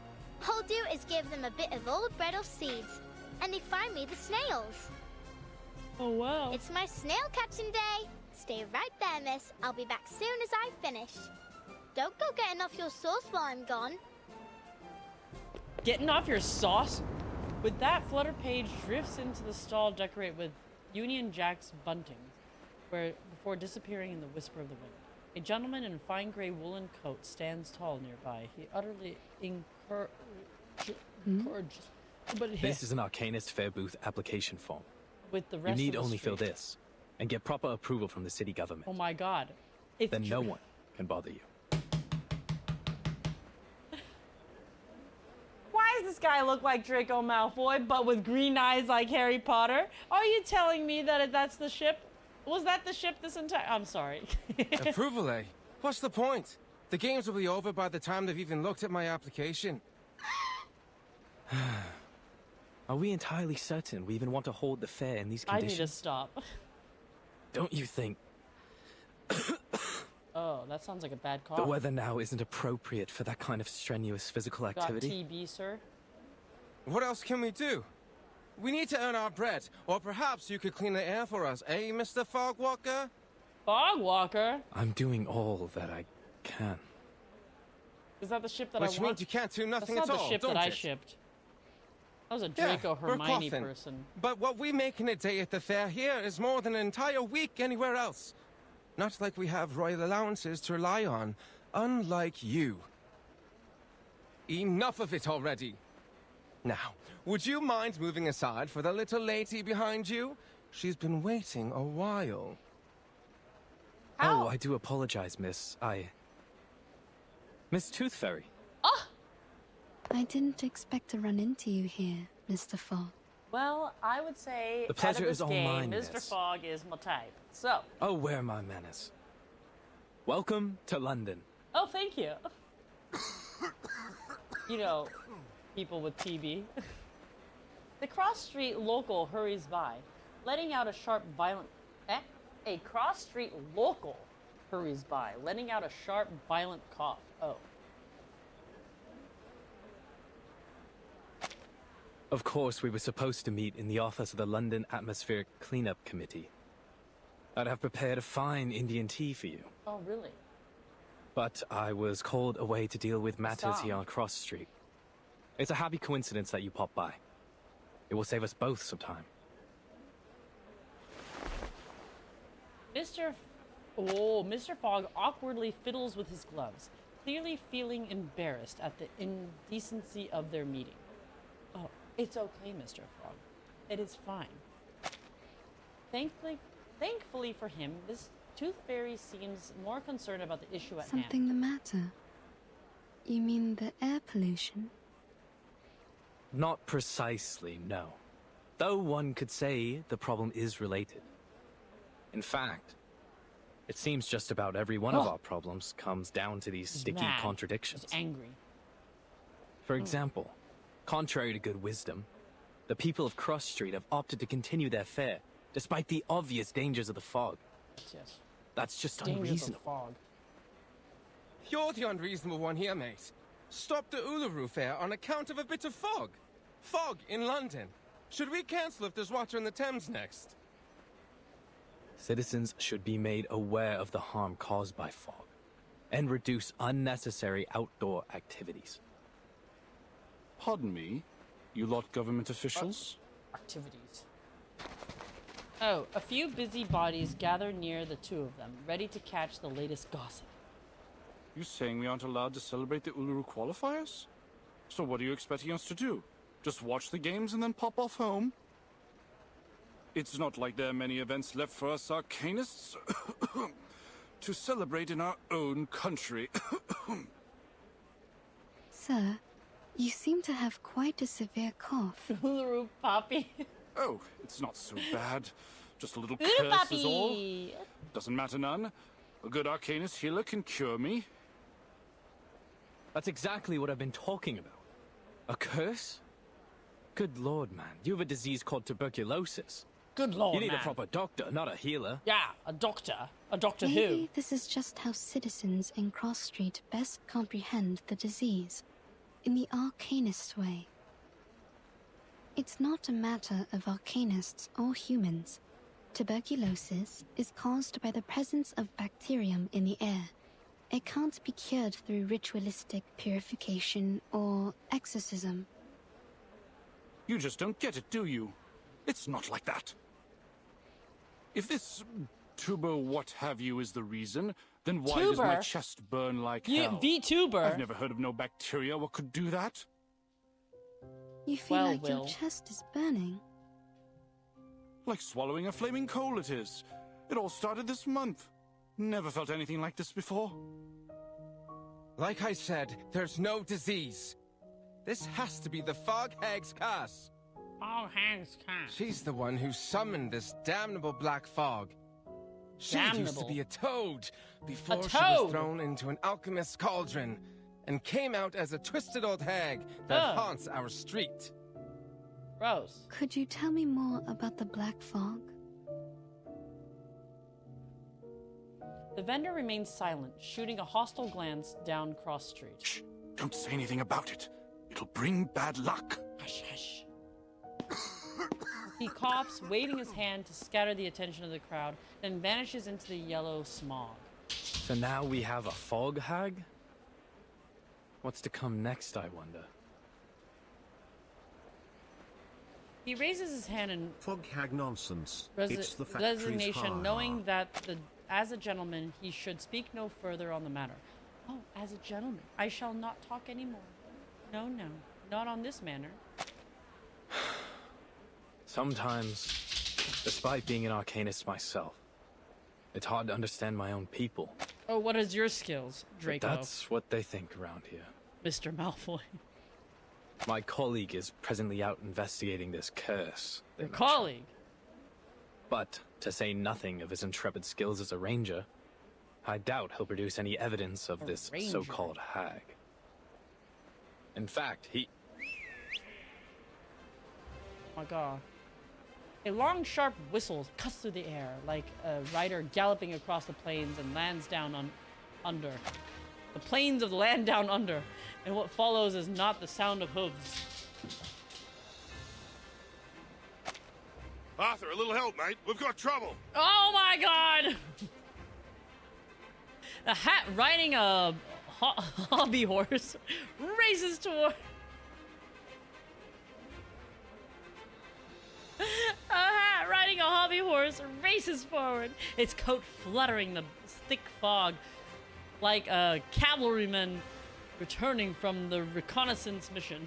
All I do is give them a bit of old bread or seeds, and they find me the snails. Oh, wow. It's my snail catching day. Stay right there, miss. I'll be back soon as I finish. Don't go getting off your sauce while I'm gone. getting off your sauce? With that, Flutter Page drifts into the stall decorated with Union Jack's buntings, before disappearing in the whisper of the wind. A gentleman in a fine gray woolen coat stands tall nearby. He utterly encourages. This is an Arcanist Fair Booth application form. With the rest you need of the only fill street. this and get proper approval from the city government. Oh my god. Then no one can bother you. Why does this guy look like Draco Malfoy, but with green eyes like Harry Potter? Are you telling me that that's the ship? Was that the ship this entire... I'm sorry. Approval, eh? What's the point? The games will be over by the time they've even looked at my application. Are we entirely certain we even want to hold the fair in these conditions? I need to stop. Don't you think Oh, that sounds like a bad cough. the weather now isn't appropriate for that kind of strenuous physical activity? Got TB, sir. What else can we do? We need to earn our bread, or perhaps you could clean the air for us, eh, Mr. Fogwalker? Fogwalker? I'm doing all that I can. Is that the ship that I Which want? means you can't do nothing That's at not all, the ship don't that I it? shipped. That was a Draco Hermione Burkloffin. person. But what we make in a day at the fair here is more than an entire week anywhere else. Not like we have royal allowances to rely on, unlike you. Enough of it already. Now, would you mind moving aside for the little lady behind you? She's been waiting a while. Oh, I do apologize, miss. Miss Tooth Fairy. I didn't expect to run into you here, Mr. Fogg. Well, I would say The pleasure out of is this all game, mine, Mr. miss. Fogg is my type. So. Oh, where my manners. Welcome to London. Oh, thank you. You know, people with TB. The cross-street local hurries by, letting out a sharp, violent... A cross-street local hurries by, letting out a sharp, violent cough. Oh. Of course, we were supposed to meet in the office of the London Atmospheric Cleanup Committee. I'd have prepared a fine Indian tea for you. Oh, really? But I was called away to deal with matters Assam. here on Cross Street. It's a happy coincidence that you popped by. It will save us both some time. Mr. Fogg awkwardly fiddles with his gloves, clearly feeling embarrassed at the indecency of their meeting. Oh, it's okay, Mr. Fogg. It is fine. Thankfully for him, this Tooth Fairy seems more concerned about the issue at hand. Something the matter? You mean the air pollution? Not precisely, no. Though one could say the problem is related. In fact, it seems just about every one of our problems comes down to these sticky mad. contradictions. He's angry. For example, contrary to good wisdom, the people of Cross Street have opted to continue their fare, despite the obvious dangers of the fog. Yes. That's just Dangers of unreasonable. fog. You're the unreasonable one here, mate. Stop the Uluru Fair on account of a bit of fog. Fog in London. Should we cancel if there's water in the Thames next? Citizens should be made aware of the harm caused by fog, and reduce unnecessary outdoor activities. Pardon me, you lot government officials? Activities. Oh, a few busybodies gather near the two of them, ready to catch the latest gossip. You saying we aren't allowed to celebrate the Uluru qualifiers? So what are you expecting us to do? Just watch the games and then pop off home? It's not like there are many events left for us arcanists to celebrate in our own country. Sir, you seem to have quite a severe cough. Uluru Poppy. Oh, it's not so bad. Just a little Uluru curse is all. Poppy. Doesn't matter none. A good arcanist healer can cure me. That's exactly what I've been talking about. A curse? Good lord, man. You have a disease called tuberculosis. Good lord, You need man. a proper doctor, not a healer. Yeah, a doctor. A doctor Maybe who? this is just how citizens in Cross Street best comprehend the disease, in the arcanist way. It's not a matter of arcanists or humans. Tuberculosis is caused by the presence of bacterium in the air. It can't be cured through ritualistic purification or exorcism. You just don't get it, do you? It's not like that. If this tuber what have you is the reason, then why does my chest burn like hell? VTuber. I've never heard of no bacteria what could do that. You feel like your chest is burning? Like swallowing a flaming coal it is. It all started this month. Never felt anything like this before. Like I said, there's no disease. This has to be the Fog Hag's curse. Fog Hag's curse. She's the one who summoned this damnable black fog. She used to be a toad before she was thrown into an alchemist's cauldron and came out as a twisted old hag that haunts our street. Rose. Could you tell me more about the black fog? The vendor remains silent, shooting a hostile glance down Cross Street. Shh! Don't say anything about it. It'll bring bad luck. Hush, hush. He coughs, waving his hand to scatter the attention of the crowd, then vanishes into the yellow smog. So now we have a fog hag? What's to come next, I wonder? He raises his hand in fog hag nonsense. It's the factory's resignation, knowing that as a gentleman, he should speak no further on the matter. Oh, as a gentleman, I shall not talk anymore. No, no, not on this manner. Sometimes, despite being an arcanist myself, it's hard to understand my own people. Oh, what is your skills, Draco? But that's what they think around here. Mr. Malfoy. My colleague is presently out investigating this curse. Your colleague? But, to say nothing of his intrepid skills as a ranger, I doubt he'll produce any evidence of this so-called hag. In fact, he... Oh my god. A long, sharp whistle cuts through the air, like a rider galloping across the plains and lands down under. The plains of the land down under. And what follows is not the sound of hooves. Arthur, a little help, mate. We've got trouble. Oh my god! The hat riding a hobby horse races toward... A hat riding a hobby horse races forward, its coat fluttering the thick fog like a cavalryman returning from the reconnaissance mission.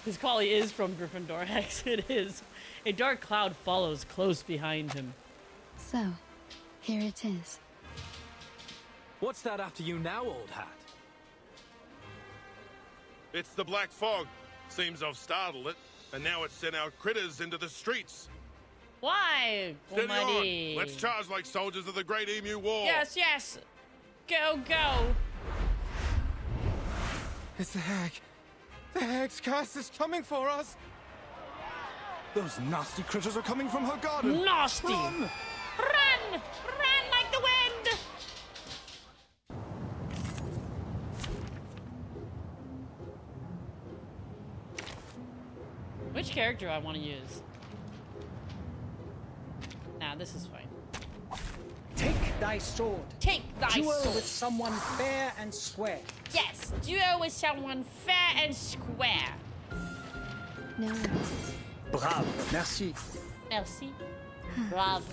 His collie is from Gryffindor, Hex. It is. A dark cloud follows close behind him. So, here it is. What's that after you now, old hat? It's the Black Fog. Seems I've startled it, and now it's sent our critters into the streets. Why? Steady on. Let's charge like soldiers of the Great Emu War. Yes, yes. Go, go. It's the hag. The hag's curse is coming for us. Those nasty critters are coming from her garden. Nasty. Run! Run! Run like the wind! Which character I want to use? Nah, this is fine. Take thy sword. Take thy Duel sword. with someone fair and square. Yes, duel with someone fair and square. No. Bravo. Merci. Merci. Bravo.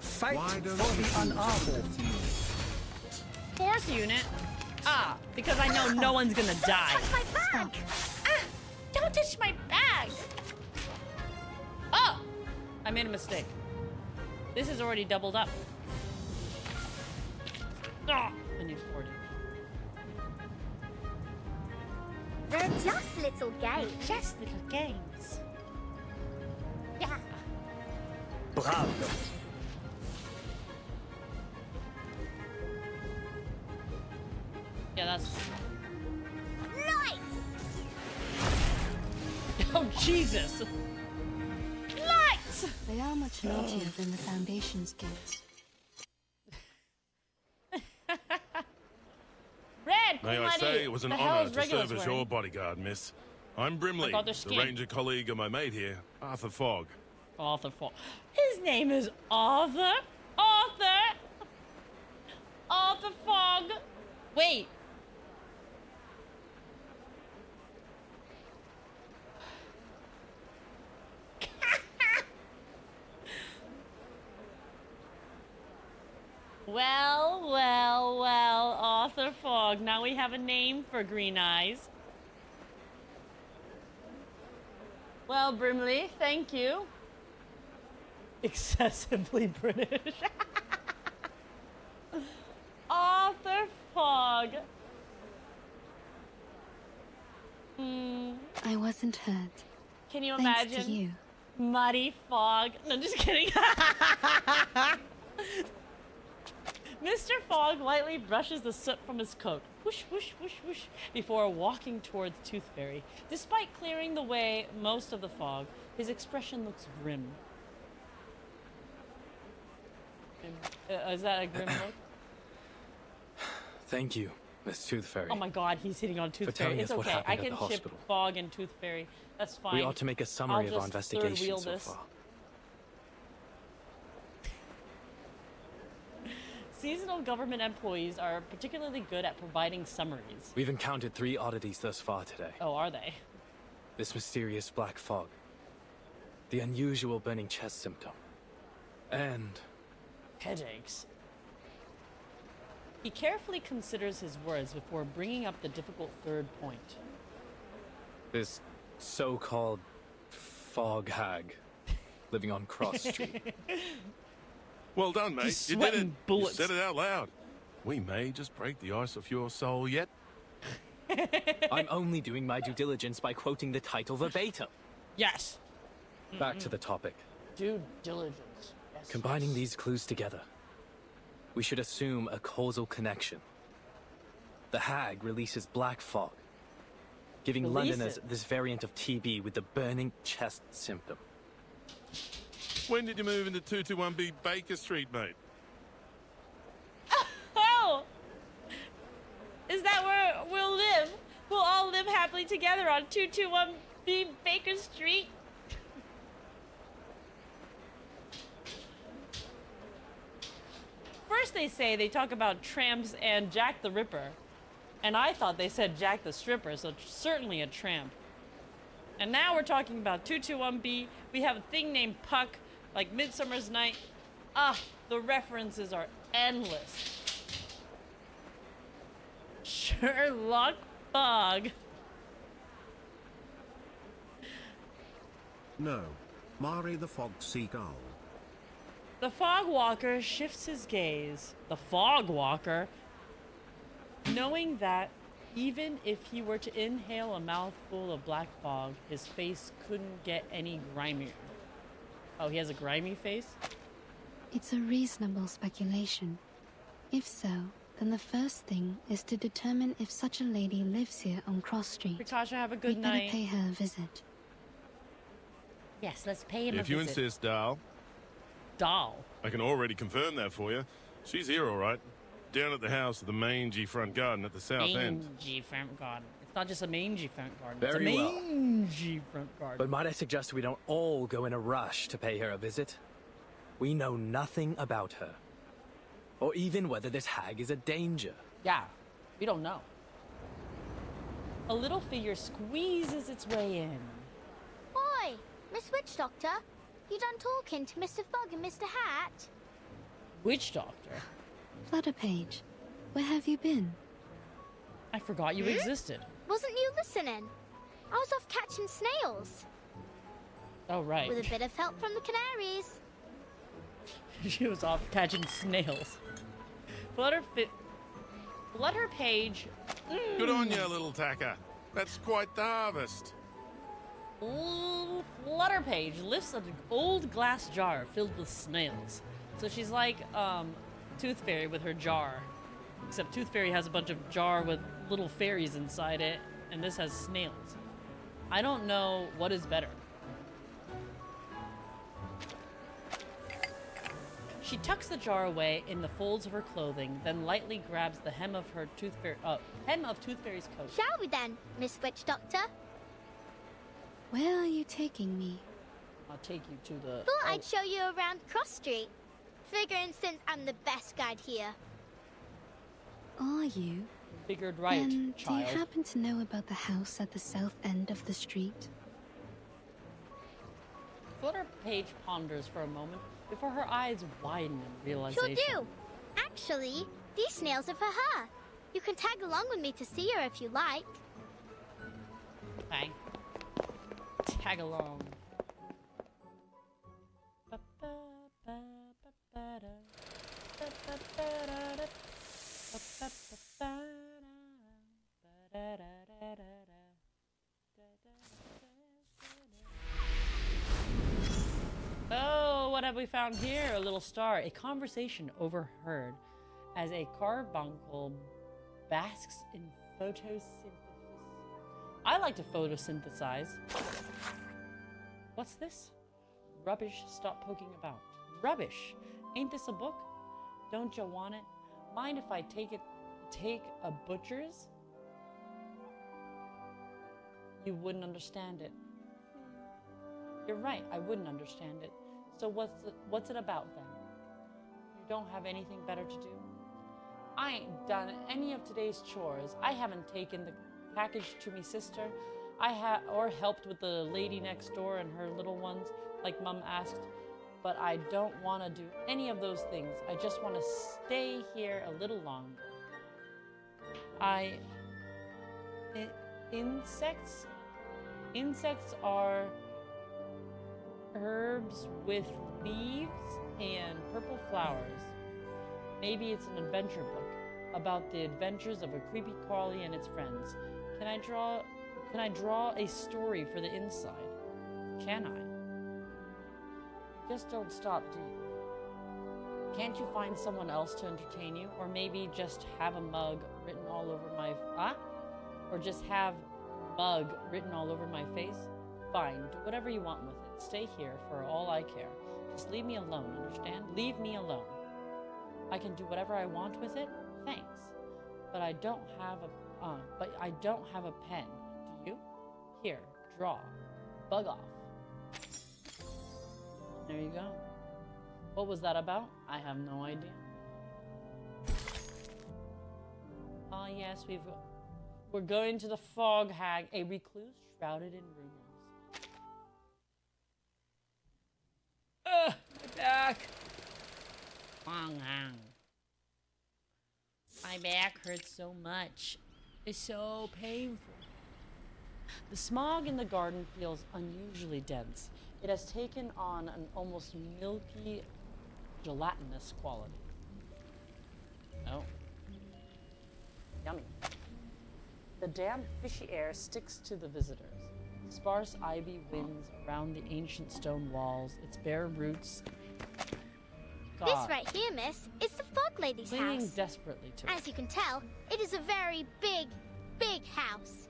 Fight for the unarmed. Fourth unit? Ah, because I know no one's gonna die. Don't touch my bag! Ah! Don't touch my bag! Oh! I made a mistake. This is already doubled up. Oh, I need 40. They're just little games. Just little games. Yeah. Bravo. Yeah, that's... Nice! Oh, Jesus! Lights! They are much naughtier than the Foundation's kids. Red! May I say it was an honor to serve as your bodyguard, miss. I'm Brimley, the ranger colleague of my mate here, Arthur Fogg. Arthur Fogg. His name is Arthur? Arthur! Arthur Fogg! Wait. Well, Arthur Fogg. Now we have a name for Green Eyes. Well, Brimley, thank you. Excessively British. Arthur Fogg. I wasn't hurt. Can you Thanks imagine? to you. Muddy Fogg. No, just kidding. Mr. Fogg lightly brushes the soot from his coat, whoosh, whoosh, whoosh, whoosh, before walking towards Tooth Fairy. Despite clearing the way most of the fog, his expression looks grim. Is that a grim look? Thank you, Miss Tooth Fairy. Oh my god, he's hitting on Tooth Fairy. It's okay. I can ship Fogg and Tooth Fairy. That's fine. We ought to make a summary of our investigation so far. Seasonal government employees are particularly good at providing summaries. We've encountered 3 oddities thus far today. Oh, are they? This mysterious black fog, the unusual burning chest symptom, and headaches. He carefully considers his words before bringing up the difficult third point. This so-called fog hag living on Cross Street. Well done, mate. You did it. Bullets. You said it out loud. We may just break the ice of your soul yet. I'm only doing my due diligence by quoting the title verbatim. Yes. Back to the topic. Due diligence. Yes. Combining these clues together, we should assume a causal connection. The hag releases black fog, giving Londoners this variant of TB with the burning chest symptom. When did you move into 221B Baker Street, mate? Oh! Is that where we'll live? We'll all live happily together on 221B Baker Street? First they talk about tramps and Jack the Ripper. And I thought they said Jack the Stripper, so certainly a tramp. And now we're talking about 221B. We have a thing named Puck. Like Midsummer's Night. Ah, the references are endless. Sherlock Fogg. No. Mari the Fog Seagull. The Fog Walker shifts his gaze. The Fog Walker, knowing that even if he were to inhale a mouthful of black fog, his face couldn't get any grimier. Oh, he has a grimy face? It's a reasonable speculation. If so, then the first thing is to determine if such a lady lives here on Cross Street. Rikasha, have a good night. We better pay her a visit. Yes, let's pay him a visit. If you insist, Dal. Dal? I can already confirm that for you. She's here, all right. Down at the house of the mangy front garden at the south end. Mangy front garden. It's not just a mangy front garden. Very it's a well. mangy front garden. But might I suggest we don't all go in a rush to pay her a visit? We know nothing about her. Or even whether this hag is a danger. Yeah, we don't know. A little figure squeezes its way in. Oi, Miss Witch Doctor. You done talking to Mr. Fogg and Mr. Hat? Witch Doctor? Flutterpage, where have you been? I forgot you existed. Wasn't you listening? I was off catching snails. Oh, right. With a bit of help from the canaries. She was off catching snails. Flutterpage. Good on you, little tacker. That's quite the harvest. Ooh, Flutterpage lifts an old glass jar filled with snails. So she's like, Tooth Fairy with her jar. Except Tooth Fairy has a bunch of jar with little fairies inside it, and this has snails. I don't know what is better. She tucks the jar away in the folds of her clothing, then lightly grabs the hem of Tooth Fairy's coat. Shall we then, Miss Witch Doctor? Where are you taking me? I'll take you to the... Thought I'd show you around Cross Street. Figuring since I'm the best guide here. Are you? Figured right, Then, child. do you happen to know about the house at the south end of the street? Flutter Page ponders for a moment before her eyes widen in realization. Sure do. Actually, these snails are for her. You can tag along with me to see her if you like. Okay. Tag along. Oh, what have we found here? A little star. A conversation overheard as a carbuncle basks in photosynthesis. I like to photosynthesize. What's this? Rubbish, stop poking about. Rubbish. Ain't this a book? Don't you want it? Mind if I take a butcher's? You wouldn't understand it. You're right, I wouldn't understand it. So what's it about then? You don't have anything better to do? I ain't done any of today's chores. I haven't taken the package to me sister. Or helped with the lady next door and her little ones, like Mum asked. But I don't want to do any of those things. I just want to stay here a little longer. Insects are herbs with leaves and purple flowers. Maybe it's an adventure book about the adventures of a creepy crawly and its friends. Can I draw a story for the inside? Can I? Just don't stop, do you? Can't you find someone else to entertain you? Or maybe just have a mug written all over my... Or just have mug written all over my face? Fine, do whatever you want with it. Stay here for all I care. Just leave me alone, understand? Leave me alone. I can do whatever I want with it? Thanks. But I don't have a pen. Do you? Here, draw. Bug off. There you go. What was that about? I have no idea. Ah, yes, we're going to the Fog Hag, a recluse shrouded in rumors. Ugh, my back. My back hurts so much. It's so painful. The smog in the garden feels unusually dense. It has taken on an almost milky, gelatinous quality. Oh. Yummy. The damp, fishy air sticks to the visitors. Sparse ivy winds around the ancient stone walls, its bare roots. God. This right here, miss, is the Fog Lady's clinging house. Desperately to As you can tell, it is a very big, big house.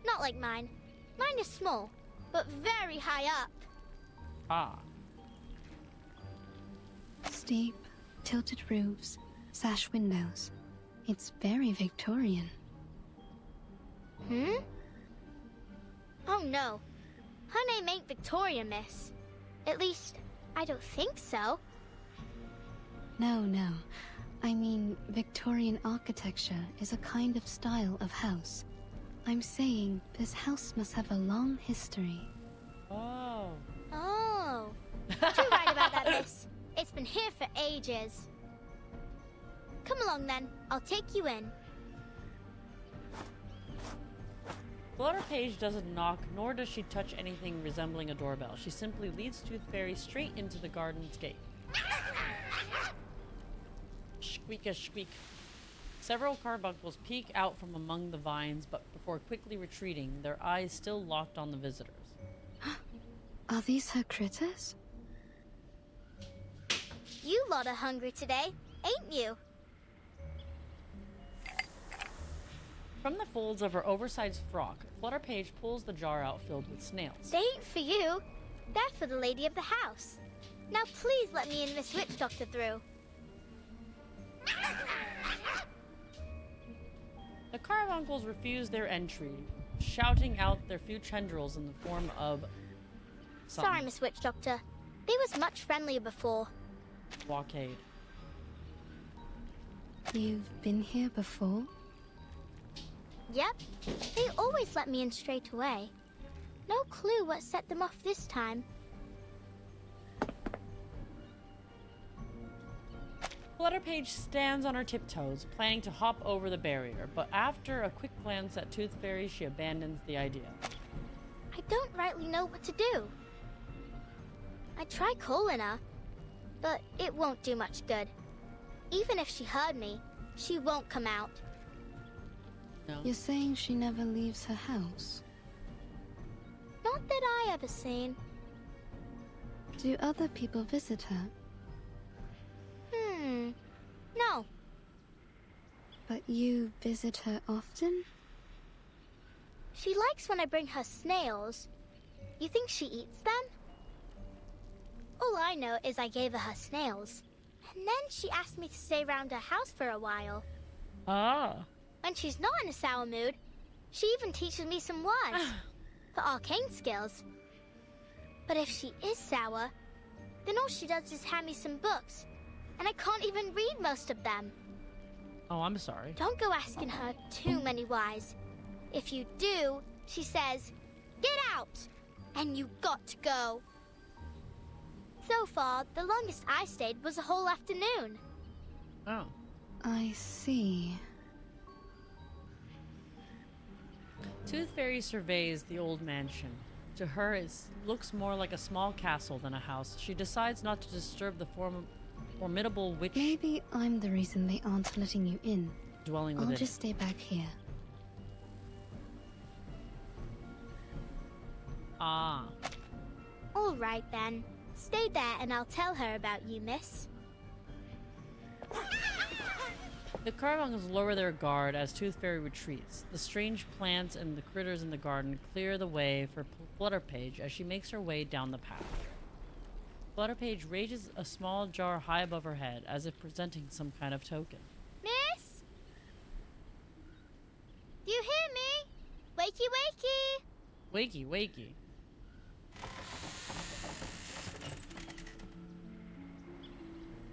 Not like mine. Mine is small, but very high up. Ah. Steep, tilted roofs, sash windows. It's very Victorian. Hmm? Oh no. Her name ain't Victoria, miss. At least, I don't think so. No. I mean, Victorian architecture is a kind of style of house. I'm saying this house must have a long history. Oh. Oh. You're right about that, miss. It's been here for ages. Come along then. I'll take you in. Flutter Page doesn't knock, nor does she touch anything resembling a doorbell. She simply leads Tooth Fairy straight into the garden's gate. Squeak-a squeak. Several carbuncles peek out from among the vines, but before quickly retreating, their eyes still locked on the visitors. Are these her critters? You lot are hungry today, ain't you? From the folds of her oversized frock, Flutter Page pulls the jar out filled with snails. They ain't for you. They're for the lady of the house. Now please let me and Miss Witch Doctor through. The carbuncles refuse their entry, shouting out their few tendrils in the form of... Sorry, Miss Witch Doctor. They was much friendlier before. blockade. You've been here before? Yep. They always let me in straight away. No clue what set them off this time. Flutterpage stands on her tiptoes, planning to hop over the barrier, but after a quick glance at Tooth Fairy, she abandons the idea. I don't rightly know what to do. I try calling her, but it won't do much good. Even if she heard me, she won't come out. No. You're saying she never leaves her house? Not that I ever seen. Do other people visit her? No. But you visit her often? She likes when I bring her snails. You think she eats them? All I know is I gave her snails. And then she asked me to stay around her house for a while. Ah. When she's not in a sour mood, she even teaches me some words for arcane skills. But if she is sour, then all she does is hand me some books, and I can't even read most of them. Oh, I'm sorry. Don't go asking her too many whys. If you do, she says, "Get out!" And you got to go. So far, the longest I stayed was a whole afternoon. Oh. I see. Tooth Fairy surveys the old mansion. To her, it looks more like a small castle than a house. She decides not to disturb the formidable witch. Maybe I'm the reason they aren't letting you in. Dwelling within. I'll just stay back here. Ah. All right then. Stay there and I'll tell her about you, miss. The Carvungs lower their guard as Tooth Fairy retreats. The strange plants and the critters in the garden clear the way for Flutterpage as she makes her way down the path. Flutterpage raises a small jar high above her head as if presenting some kind of token. Miss? Do you hear me? Wakey, wakey! Wakey, wakey.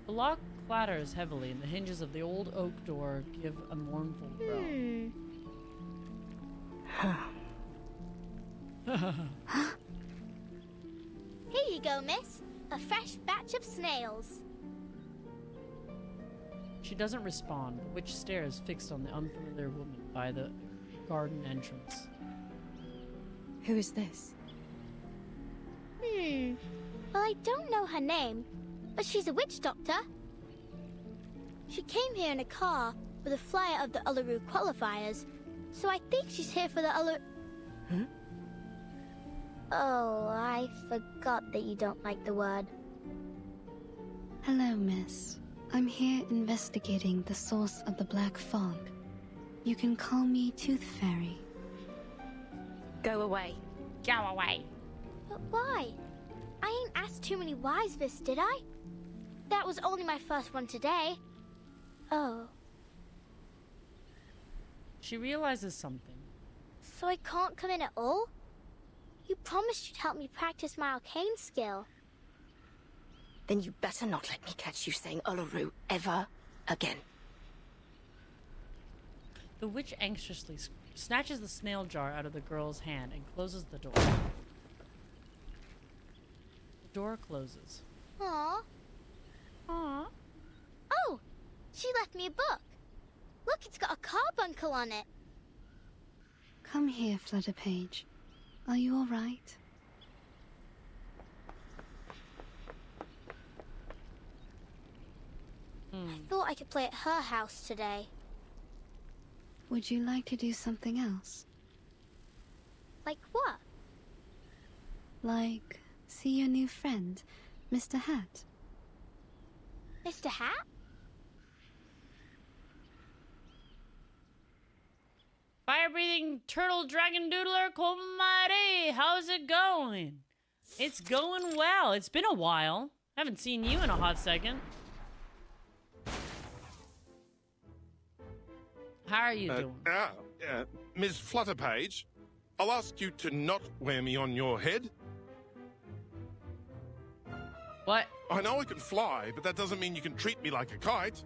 The lock clatters heavily and the hinges of the old oak door give a mournful groan. Here you go, miss. A fresh batch of snails. She doesn't respond, the witch stares fixed on the unfamiliar woman by the garden entrance. Who is this? Well, I don't know her name, but she's a witch doctor. She came here in a car with a flyer of the Uluru qualifiers, so I think she's here for the Uluru... Oh, I forgot that you don't like the word. Hello, miss. I'm here investigating the source of the black fog. You can call me Tooth Fairy. Go away. Go away. But why? I ain't asked too many whys, miss, did I? That was only my first one today. Oh. She realizes something. So I can't come in at all? You promised you'd help me practice my arcane skill. Then you better not let me catch you saying Uluru ever again. The witch anxiously snatches the snail jar out of the girl's hand and closes the door. The door closes. Aww. Aww. Oh! She left me a book. Look, it's got a carbuncle on it. Come here, Flutterpage. Are you all right? I thought I could play at her house today. Would you like to do something else? Like what? Like, see your new friend, Mr. Hat. Mr. Hat? Fire-breathing turtle dragon doodler Komari, how's it going? It's going well. It's been a while. Haven't seen you in a hot second. How are you doing? Ms. Flutterpage, I'll ask you to not wear me on your head. What? I know I can fly, but that doesn't mean you can treat me like a kite.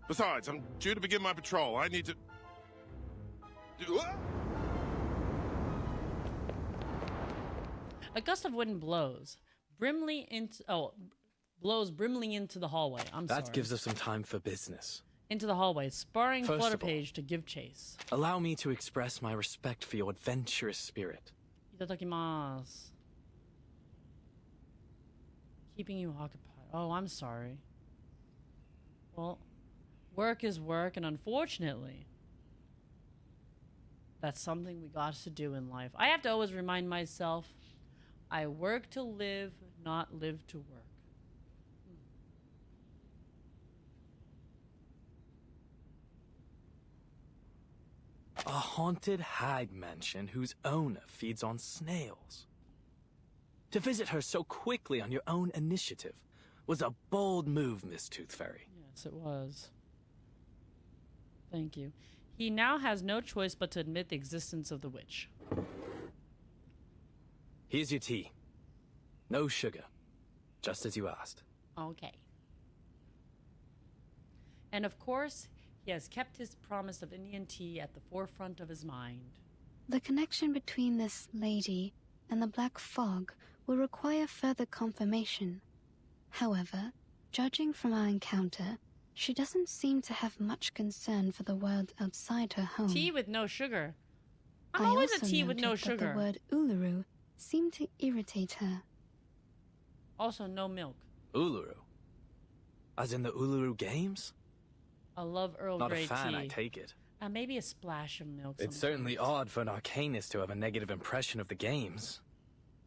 Besides, I'm due to begin my patrol. I need to... A gust of wind blows brimley into the hallway. That gives us some time for business. Into the hallway, sparring First of all, Flutterpage to give chase. Allow me to express my respect for your adventurous spirit. Itadakimasu. Keeping you occupied. Oh, I'm sorry. Well, work is work, and unfortunately, that's something we got to do in life. I have to always remind myself, I work to live, not live to work. A haunted hag mansion whose owner feeds on snails. To visit her so quickly on your own initiative was a bold move, Miss Tooth Fairy. Yes, it was. Thank you. He now has no choice but to admit the existence of the witch. Here's your tea. No sugar. Just as you asked. Okay. And of course, he has kept his promise of Indian tea at the forefront of his mind. The connection between this lady and the black fog will require further confirmation. However, judging from our encounter, she doesn't seem to have much concern for the world outside her home. Tea with no sugar. I'm always a tea with no sugar. The word Uluru seemed to irritate her. Also, no milk. Uluru? As in the Uluru Games? I love Earl Grey tea. Not a fan, I take it. Maybe a splash of milk. It's certainly odd for an arcanist to have a negative impression of the games.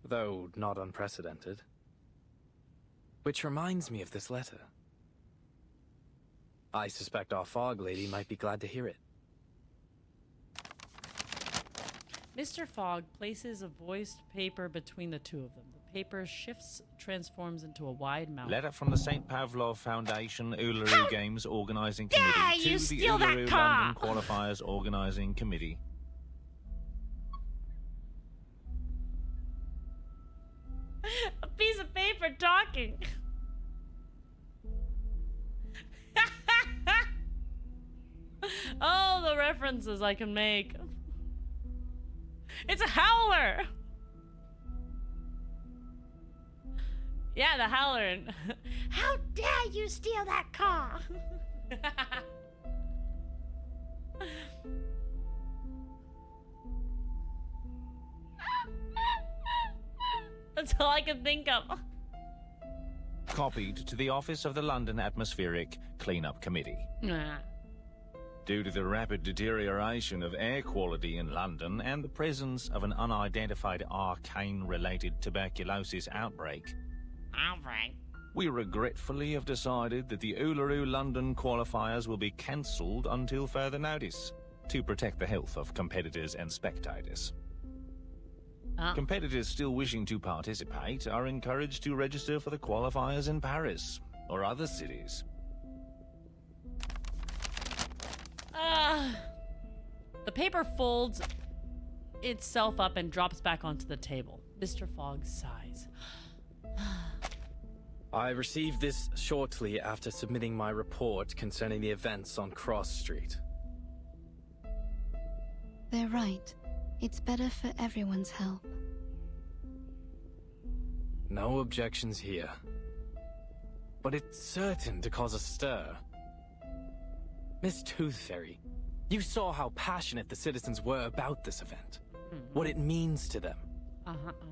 Though not unprecedented. Which reminds me of this letter. I suspect our fog lady might be glad to hear it. Mr. Fogg places a voiced paper between the two of them. The paper shifts, transforms into a wide mouth. Letter from the St. Pavlov Foundation Uluru Games Organizing Committee to the steal that Uluru car! London Qualifiers Organizing Committee. A piece of paper talking. Oh, the references I can make. It's a howler. Yeah, the howler. How dare you steal that car? That's all I can think of. Copied to the office of the London Atmospheric Cleanup Committee. Due to the rapid deterioration of air quality in London and the presence of an unidentified arcane-related tuberculosis outbreak, we regretfully have decided that the Uluru London qualifiers will be cancelled until further notice to protect the health of competitors and spectators. Competitors still wishing to participate are encouraged to register for the qualifiers in Paris or other cities. The paper folds itself up and drops back onto the table. Mr. Fogg sighs. I received this shortly after submitting my report concerning the events on Cross Street. They're right. It's better for everyone's help. No objections here. But it's certain to cause a stir. Miss Tooth Fairy, you saw how passionate the citizens were about this event. What it means to them.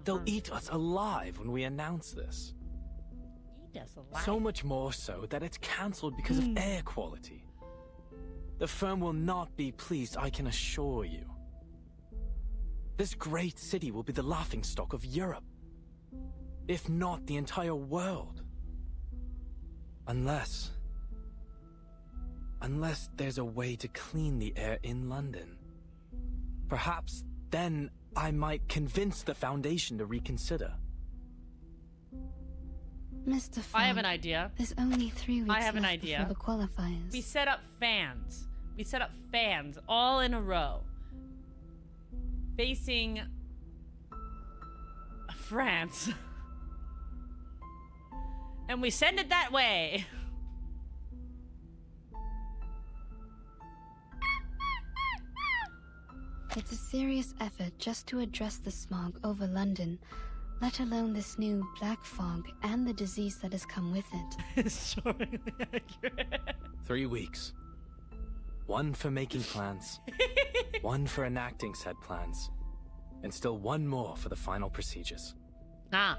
They'll eat us alive when we announce this. Eat us alive? So much more so that it's cancelled because of air quality. The firm will not be pleased, I can assure you. This great city will be the laughingstock of Europe. If not the entire world. Unless there's a way to clean the air in London. Perhaps then I might convince the Foundation to reconsider. Mr. Fogg, I have an idea. There's only 3 weeks I have an left idea. before the qualifiers. We set up fans. We set up fans all in a row. Facing France. And we send it that way. It's a serious effort just to address the smog over London, let alone this new black fog and the disease that has come with it. Historically accurate. 3 weeks. 1 for making plans, 1 for enacting said plans, and still 1 more for the final procedures. Ah.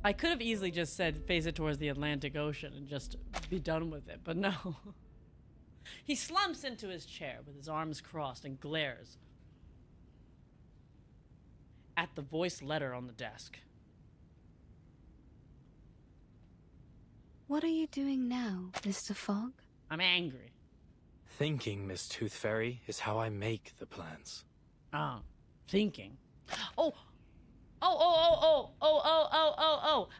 I could have easily just said face it towards the Atlantic Ocean and just be done with it, but no. He slumps into his chair with his arms crossed and glares at the voiced letter on the desk. What are you doing now, Mr. Fogg? I'm angry. Thinking, Miss Tooth Fairy, is how I make the plans. Ah, thinking. Oh,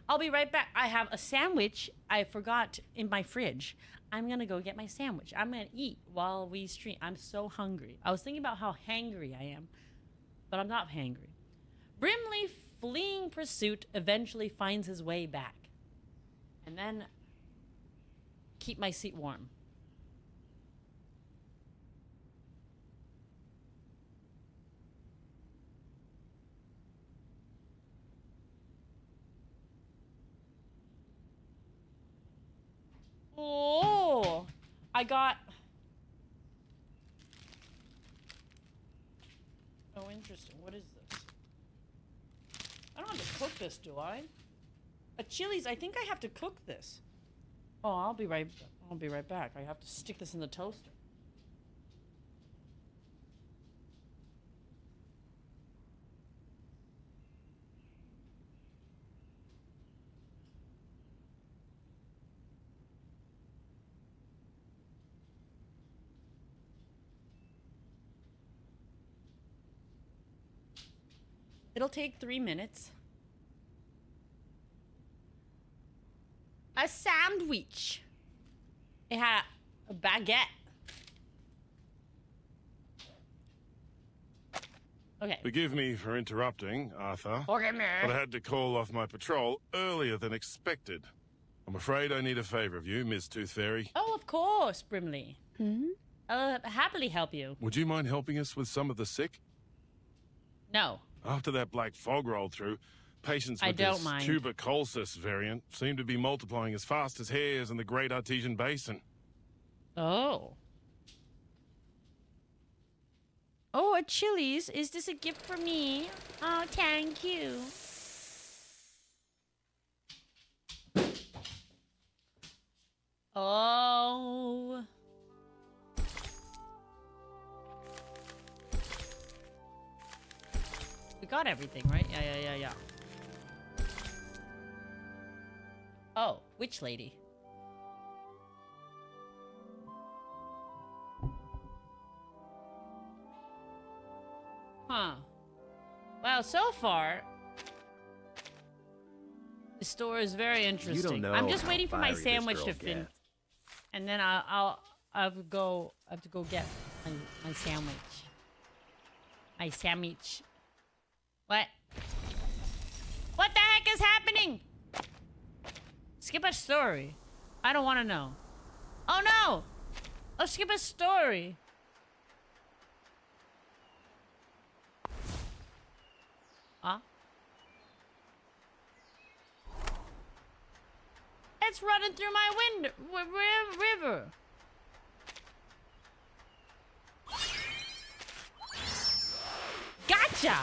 I'll be right back. I have a sandwich I forgot in my fridge. I'm gonna go get my sandwich. I'm gonna eat while we stream. I'm so hungry. I was thinking about how hangry I am, but I'm not hangry. Brimley, fleeing pursuit, eventually finds his way back. And then keep my seat warm. Oh, I got... Oh, interesting. What is this? I don't have to cook this, do I? A Chili's, I think I have to cook this. Oh, I'll be right back. I have to stick this in the toaster. It'll take 3 minutes. A sandwich. It had a baguette. Okay. Forgive me for interrupting, Arthur. Forgive me. But I had to call off my patrol earlier than expected. I'm afraid I need a favor of you, Miss Tooth Fairy. Oh, of course, Brimley. I'll happily help you. Would you mind helping us with some of the sick? No. After that black fog rolled through, patients with don't this mind. tuberculosis variant seem to be multiplying as fast as hares in the Great Artesian Basin. Oh. Oh, a Chili's. Is this a gift for me? Oh, thank you. Oh. We got everything, right? Yeah. Oh, witch lady. Huh. Well, so far, the store is very interesting. I'm just waiting for my sandwich to finish, and then I'll have to go get my sandwich. My sandwich. What? What the heck is happening? Skip a story. I don't want to know. Oh no! Let's skip a story. Huh? It's running through my window. River. Gotcha!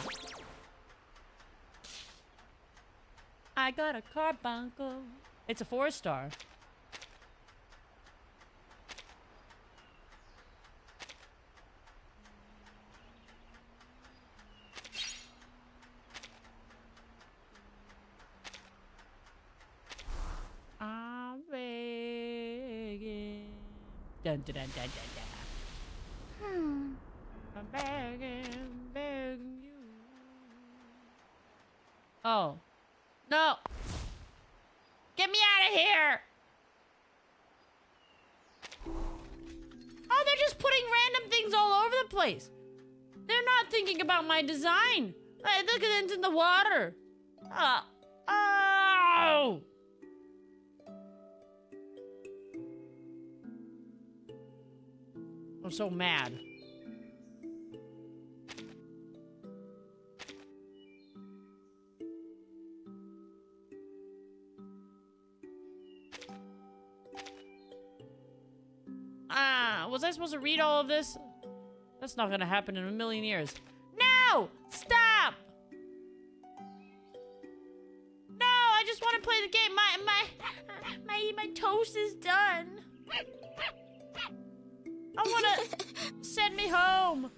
I got a carbuncle. It's a 4-star. I'm begging. Dun dun dun dun dun dun. I'm begging you. Oh. No! Get me out of here! Oh, they're just putting random things all over the place. They're not thinking about my design. Look at it in the water. No! I'm so mad. Was I supposed to read all of this? That's not gonna happen in a million years. No! Stop! No, I just want to play the game. My toast is done. I want to send me home.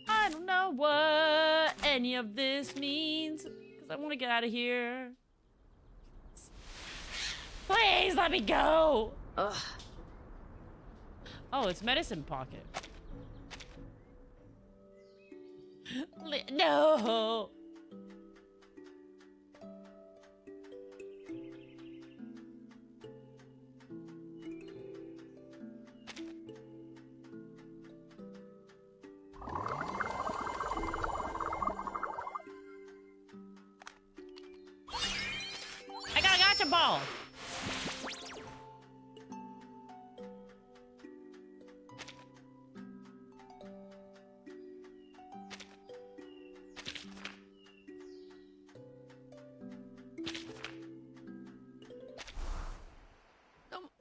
I don't know what any of this means, because I want to get out of here. Please let me go. Ugh. Oh, it's medicine pocket. No. I got a gotcha ball.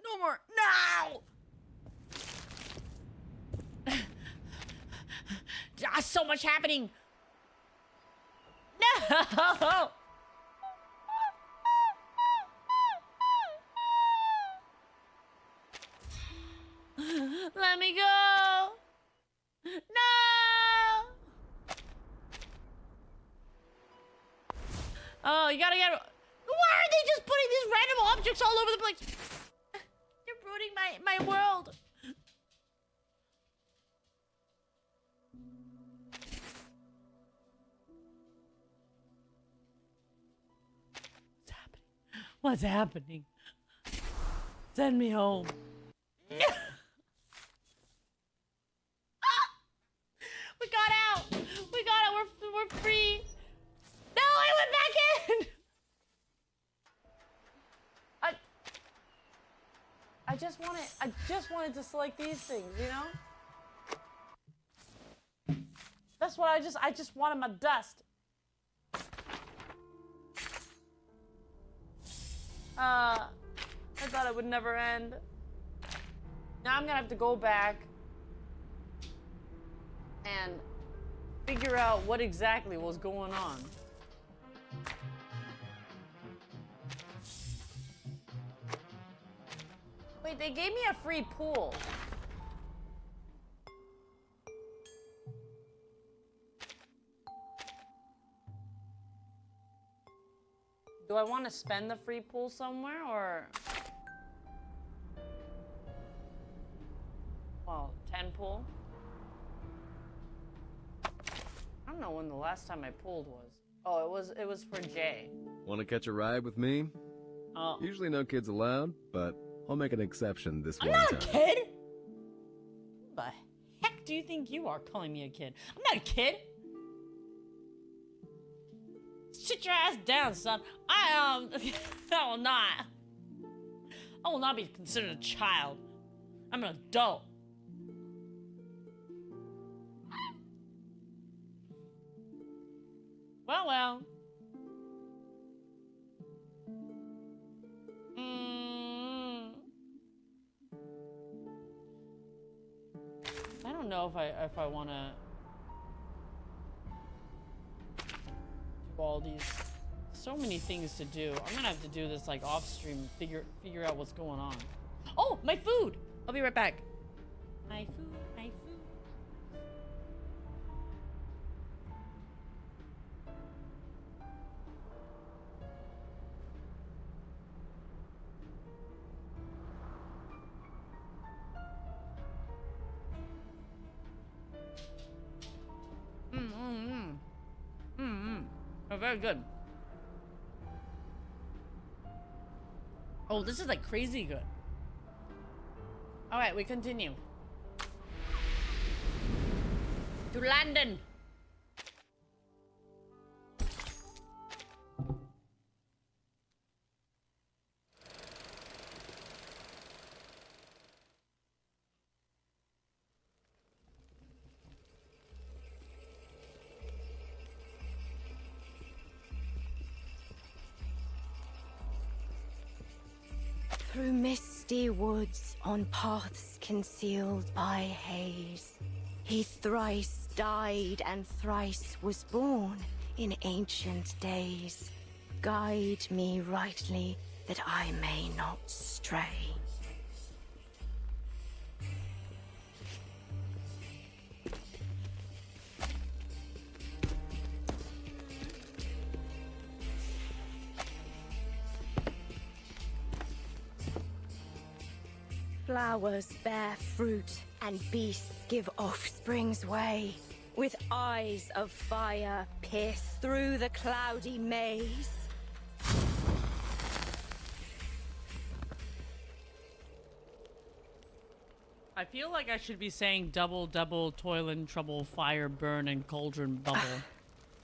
No more. No! So much happening. No! Let me go. No! Oh, you gotta get... Why are they just putting these random objects all over the place? You're ruining my world. What's happening? Send me home. No! We got out. We got out. We're free. No, I went back in. I just wanted to select these things, you know? That's what I just wanted my dust. I thought it would never end. Now I'm gonna have to go back and figure out what exactly was going on. Wait, they gave me a free pool. Do I want to spend the free pool somewhere, or... Well, 10 pool? I don't know when the last time I pulled was. Oh, it was for Jay. Want to catch a ride with me? Oh. Usually no kids allowed, but I'll make an exception this one I'm not time. a kid! Who the heck do you think you are calling me a kid? I'm not a kid! Sit your ass down, son. I will not be considered a child. I'm an adult. Well. I don't know if I want to do all these. So many things to do. I'm gonna have to do this like off stream. Figure out what's going on. Oh, my food! I'll be right back. My food. Oh, very good. Oh, this is like crazy good. All right, we continue. To London. Through misty woods, on paths concealed by haze, he thrice died and thrice was born in ancient days. Guide me rightly, that I may not stray. Flowers bear fruit, and beasts give offspring's way. With eyes of fire, pierce through the cloudy maze. I feel like I should be saying double, double, toil and trouble, fire, burn, and cauldron bubble.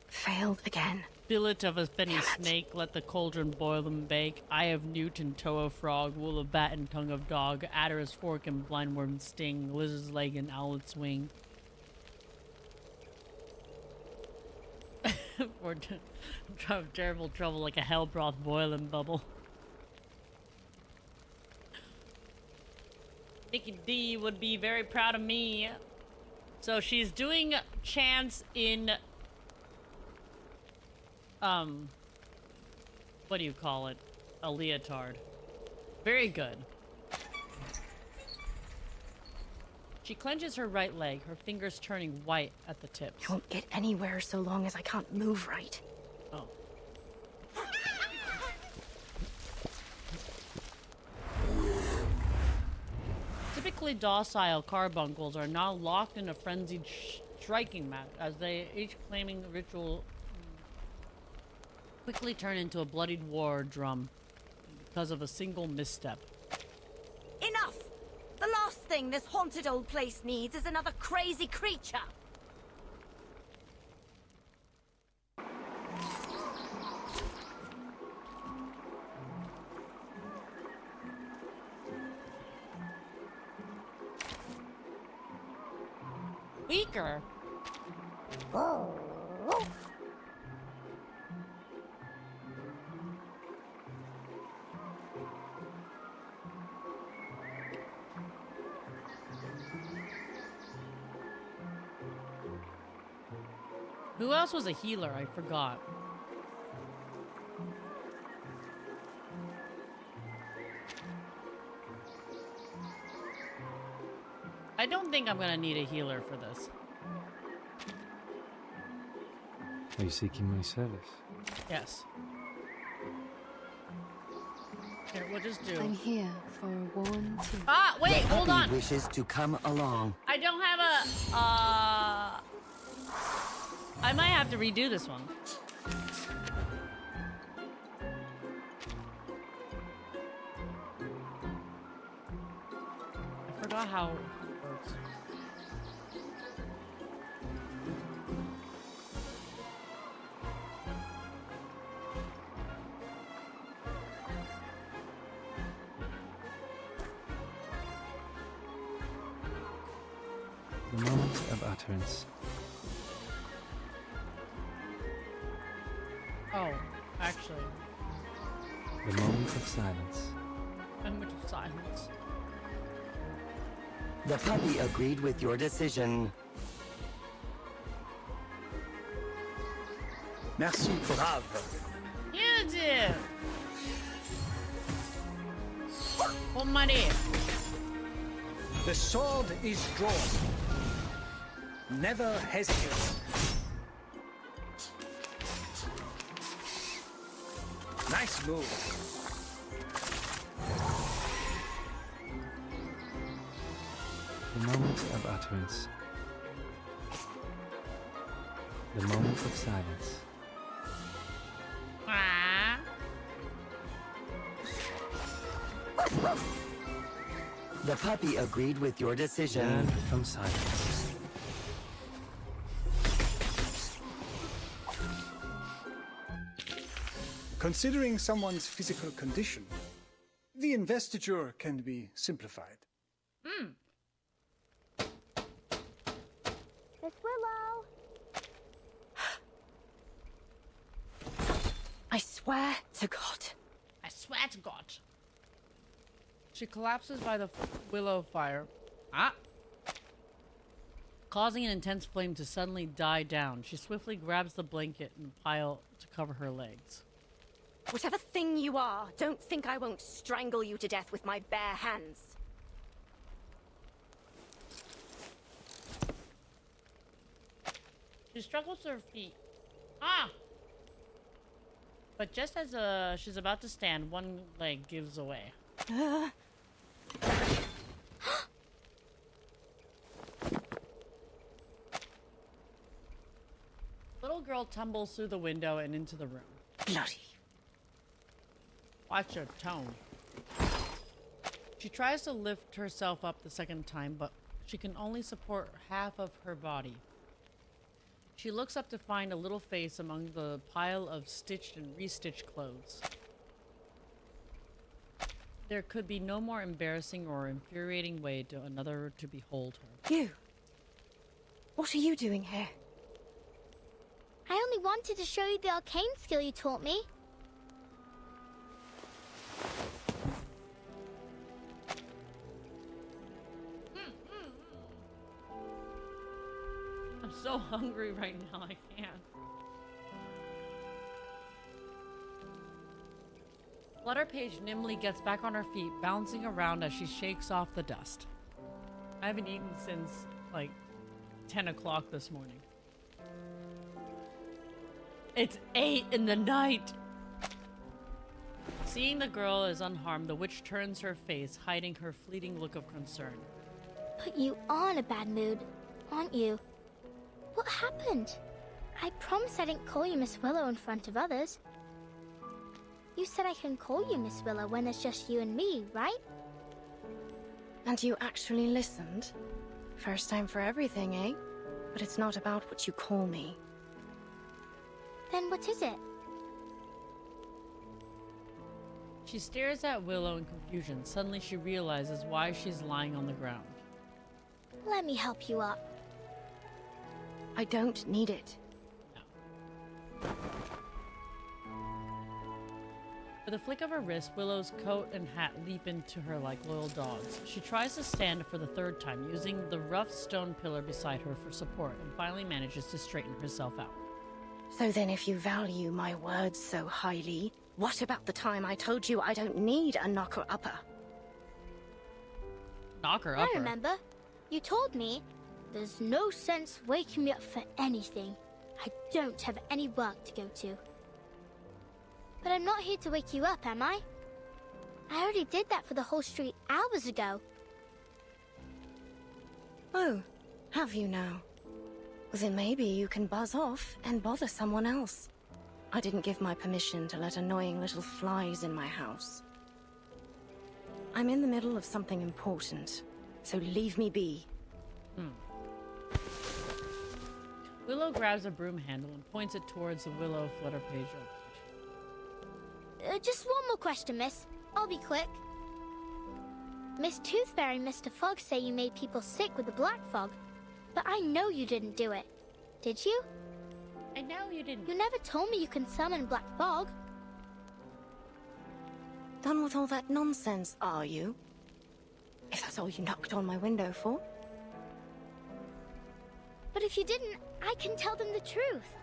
Failed again. Fillet of a fenny snake, let the cauldron boil and bake. Eye of newt and toe of frog, wool of bat and tongue of dog, adder's fork and blindworm sting, lizard's leg and owlet's wing. For terrible trouble like a hell broth boil and bubble. Nikki D would be very proud of me. So she's doing chants in what do you call it? A leotard. Very good. She clenches her right leg, her fingers turning white at the tips. I won't get anywhere so long as I can't move right. Oh. Typically docile carbuncles are now locked in a frenzied striking match as they each claiming ritual quickly turn into a bloodied war drum because of a single misstep. Enough! The last thing this haunted old place needs is another crazy creature! Weaker? Who else was a healer? I forgot. I don't think I'm gonna need a healer for this. Are you seeking my service? Yes. Here, we'll just do. I'm here for a warm tea. Ah, wait, The hold puppy on. wishes to come along. I don't have a, I might have to redo this one. I forgot how it works. The moment of utterance. Oh, actually. The moment of silence. Moment of silence. The puppy agreed with your decision. Merci, brave. You do. Oh, money. The sword is drawn. Never hesitate. Nice move. The moment of utterance. The moment of silence. Ah. The puppy agreed with your decision. Learn from silence. Considering someone's physical condition, the investiture can be simplified. Miss Willow! I swear to God. I swear to God. She collapses by the willow fire. Causing an intense flame to suddenly die down. She swiftly grabs the blanket and pile to cover her legs. Whatever thing you are, don't think I won't strangle you to death with my bare hands. She struggles to her feet. But just as she's about to stand, one leg gives away. Little girl tumbles through the window and into the room. Bloody. Watch your tone. She tries to lift herself up the second time, but she can only support half of her body. She looks up to find a little face among the pile of stitched and restitched clothes. There could be no more embarrassing or infuriating way to another to behold her. You. What are you doing here? I only wanted to show you the arcane skill you taught me. I'm so hungry right now, I can't. Flutterpage nimbly gets back on her feet, bouncing around as she shakes off the dust. I haven't eaten since, like, 10 o'clock this morning. It's 8 in the night! Seeing the girl is unharmed, the witch turns her face, hiding her fleeting look of concern. But you are in a bad mood, aren't you? What happened? I promised I didn't call you Miss Willow in front of others. You said I can call you Miss Willow when there's just you and me, right? And you actually listened? First time for everything, eh? But it's not about what you call me. Then what is it? She stares at Willow in confusion. Suddenly she realizes why she's lying on the ground. Let me help you up. I don't need it. With a flick of her wrist, Willow's coat and hat leap into her like loyal dogs. She tries to stand for the third time, using the rough stone pillar beside her for support, and finally manages to straighten herself out. So then if you value my words so highly, what about the time I told you I don't need a knocker-upper? Knocker-upper? I remember. You told me there's no sense waking me up for anything. I don't have any work to go to. But I'm not here to wake you up, am I? I already did that for the whole street hours ago. Oh, have you now? Well, then maybe you can buzz off and bother someone else. I didn't give my permission to let annoying little flies in my house. I'm in the middle of something important, so leave me be. Willow grabs a broom handle and points it towards the Willow Flutterpage. Just one more question, miss. I'll be quick. Miss Toothfairy and Mr. Fog say you made people sick with the black fog, but I know you didn't do it. Did you? I know you didn't. You never told me you can summon black fog. Done with all that nonsense, are you? If that's all you knocked on my window for. But if you didn't, I can tell them the truth.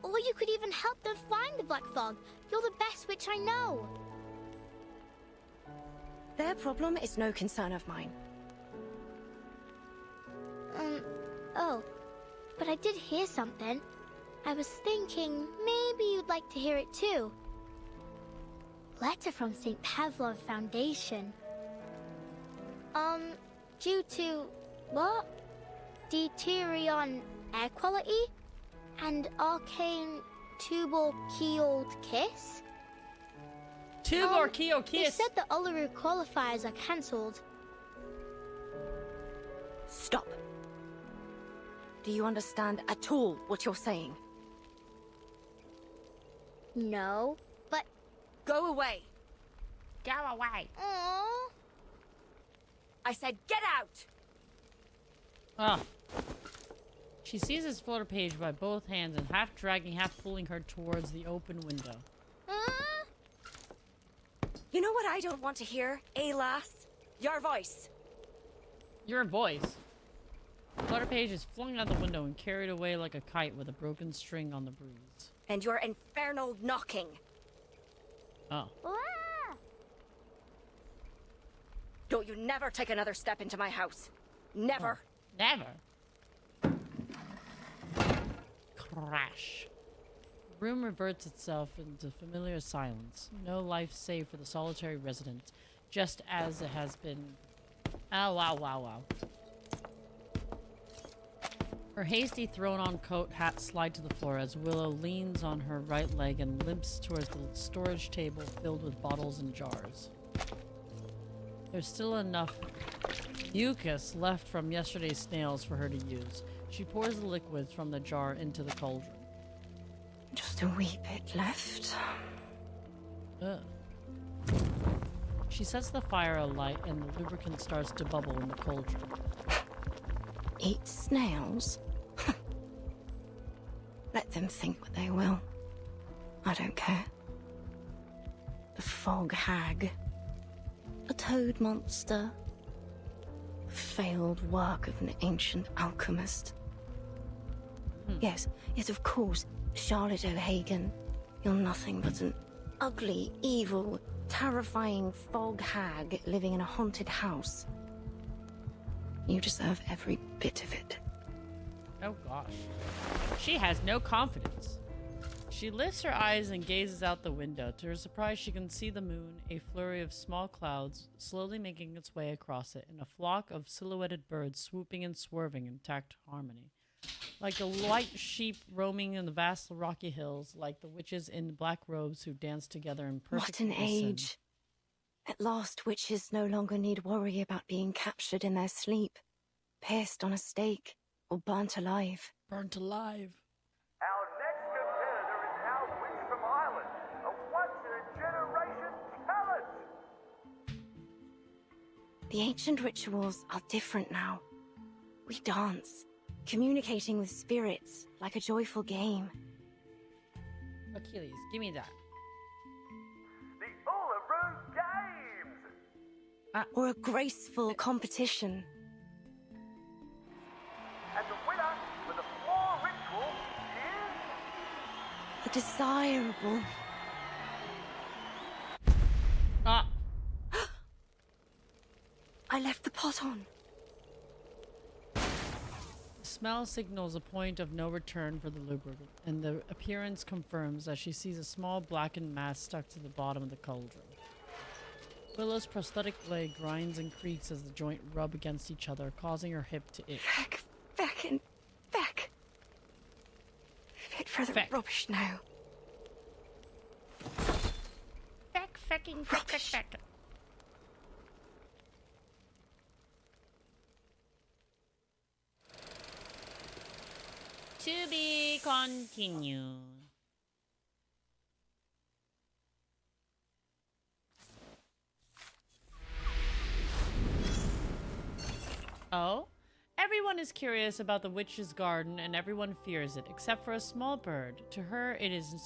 Or you could even help them find the black fog. You're the best witch I know. Their problem is no concern of mine. Oh. But I did hear something. I was thinking maybe you'd like to hear it too. Letter from St. Pavlov Foundation. Due to... what? Deuterion air quality? And arcane Puurple kiss? Puurple They kiss? said the Uluru qualifiers are cancelled. Stop. Do you understand at all what you're saying? No, but... Go away. Go away. Aww. I said get out! Ah. She seizes Flutter Page by both hands and half dragging, half pulling her towards the open window. You know what I don't want to hear, eh, lass? Your voice. Your voice? Flutter Page is flung out the window and carried away like a kite with a broken string on the breeze. And your infernal knocking. Oh. Don't you never take another step into my house. Never. Oh, never. Crash. The room reverts itself into familiar silence. No life save for the solitary resident, just as it has been. Oh, wow, wow, wow. Her hasty thrown-on coat hat slide to the floor as Willow leans on her right leg and limps towards the storage table filled with bottles and jars. There's still enough mucus left from yesterday's snails for her to use. She pours the liquids from the jar into the cauldron. Just a wee bit left. Ugh. She sets the fire alight and the lubricant starts to bubble in the cauldron. Eat snails? Let them think what they will. I don't care. The fog hag. A toad monster. Failed work of an ancient alchemist. Yes, of course, Charlotte O'Hagan. You're nothing but an ugly, evil, terrifying fog hag living in a haunted house. You deserve every bit of it. Oh gosh. She has no confidence. She lifts her eyes and gazes out the window. To her surprise, she can see the moon, a flurry of small clouds slowly making its way across it, and a flock of silhouetted birds swooping and swerving in tact harmony. Like the light sheep roaming in the vast rocky hills, like the witches in black robes who dance together in perfect What an age. At last, witches no longer need worry about being captured in their sleep, pierced on a stake, or burnt alive. Burnt alive. Our next competitor is our witch from Ireland, a once-in-a-generation talent! The ancient rituals are different now. We dance, communicating with spirits like a joyful game. Achilles, give me that. The Uluru Games! Or a graceful competition. And the winner for the floor ritual is... A desirable. I left the pot on. The smell signals a point of no return for the lubricant, and the appearance confirms as she sees a small blackened mass stuck to the bottom of the cauldron. Willow's prosthetic leg grinds and creaks as the joint rub against each other, causing her hip to itch. Back and back. Fit for the rubbish now. Rubbish. To be continued. Oh? Everyone is curious about the witch's garden and everyone fears it, except for a small bird. To her, it isn't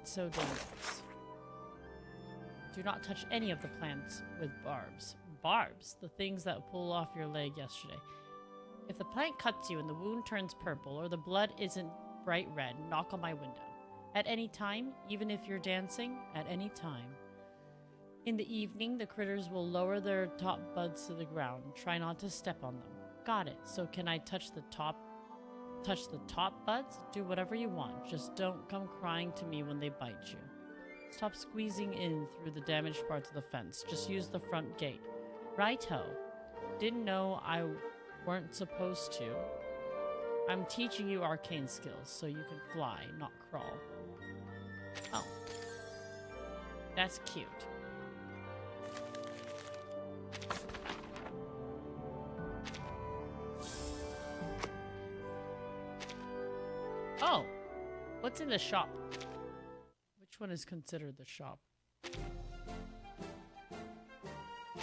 so dangerous. Do not touch any of the plants with barbs. Barbs? The things that pull off your leg yesterday. If the plant cuts you and the wound turns purple or the blood isn't bright red, knock on my window. At any time, even if you're dancing, at any time. In the evening, the critters will lower their top buds to the ground. Try not to step on them. Got it. So can I touch the top buds? Do whatever you want. Just don't come crying to me when they bite you. Stop squeezing in through the damaged parts of the fence. Just use the front gate. Right-ho. Didn't know I weren't supposed to. I'm teaching you arcane skills so you can fly, not crawl. Oh. That's cute. Oh. What's in the shop? Which one is considered the shop?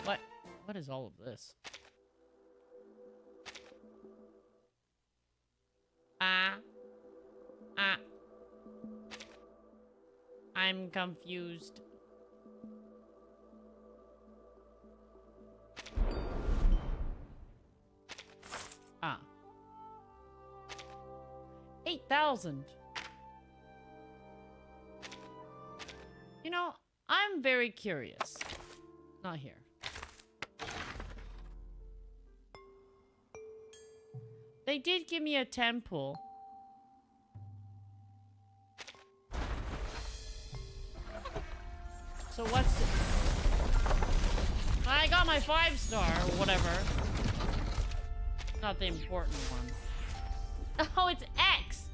What? What is all of this? I'm confused. Ah. 8,000. You know, I'm very curious. Not here. They did give me a temple. So what's it? I got my 5-star or whatever. Not the important one. Oh, it's X.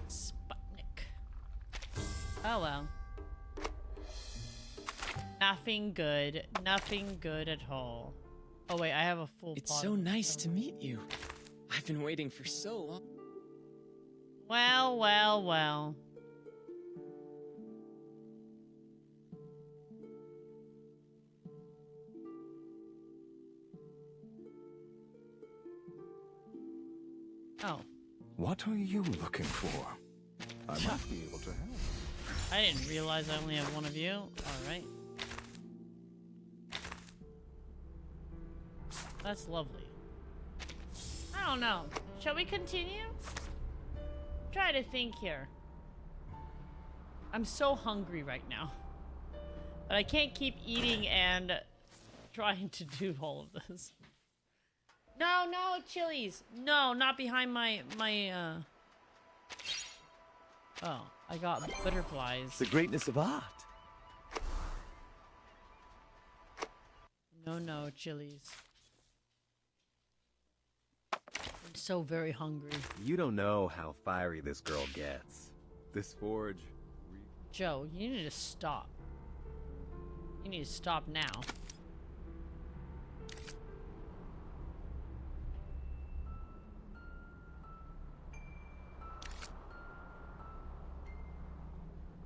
Sputnik. Oh well. Nothing good. Nothing good at all. Oh wait, I have a full It's pot so of- nice to meet you. I've been waiting for so long. Well, well, well. Oh. What are you looking for? I might be able to help. I didn't realize I only have one of you. Alright. That's lovely. I don't know. Shall we continue? Try to think here. I'm so hungry right now. But I can't keep eating and trying to do all of this. No, no, chilies. No, not behind my Oh, I got butterflies. The greatness of art. No, no, chilies. I'm so very hungry. You don't know how fiery this girl gets. This forge. Joe, you need to stop. You need to stop now.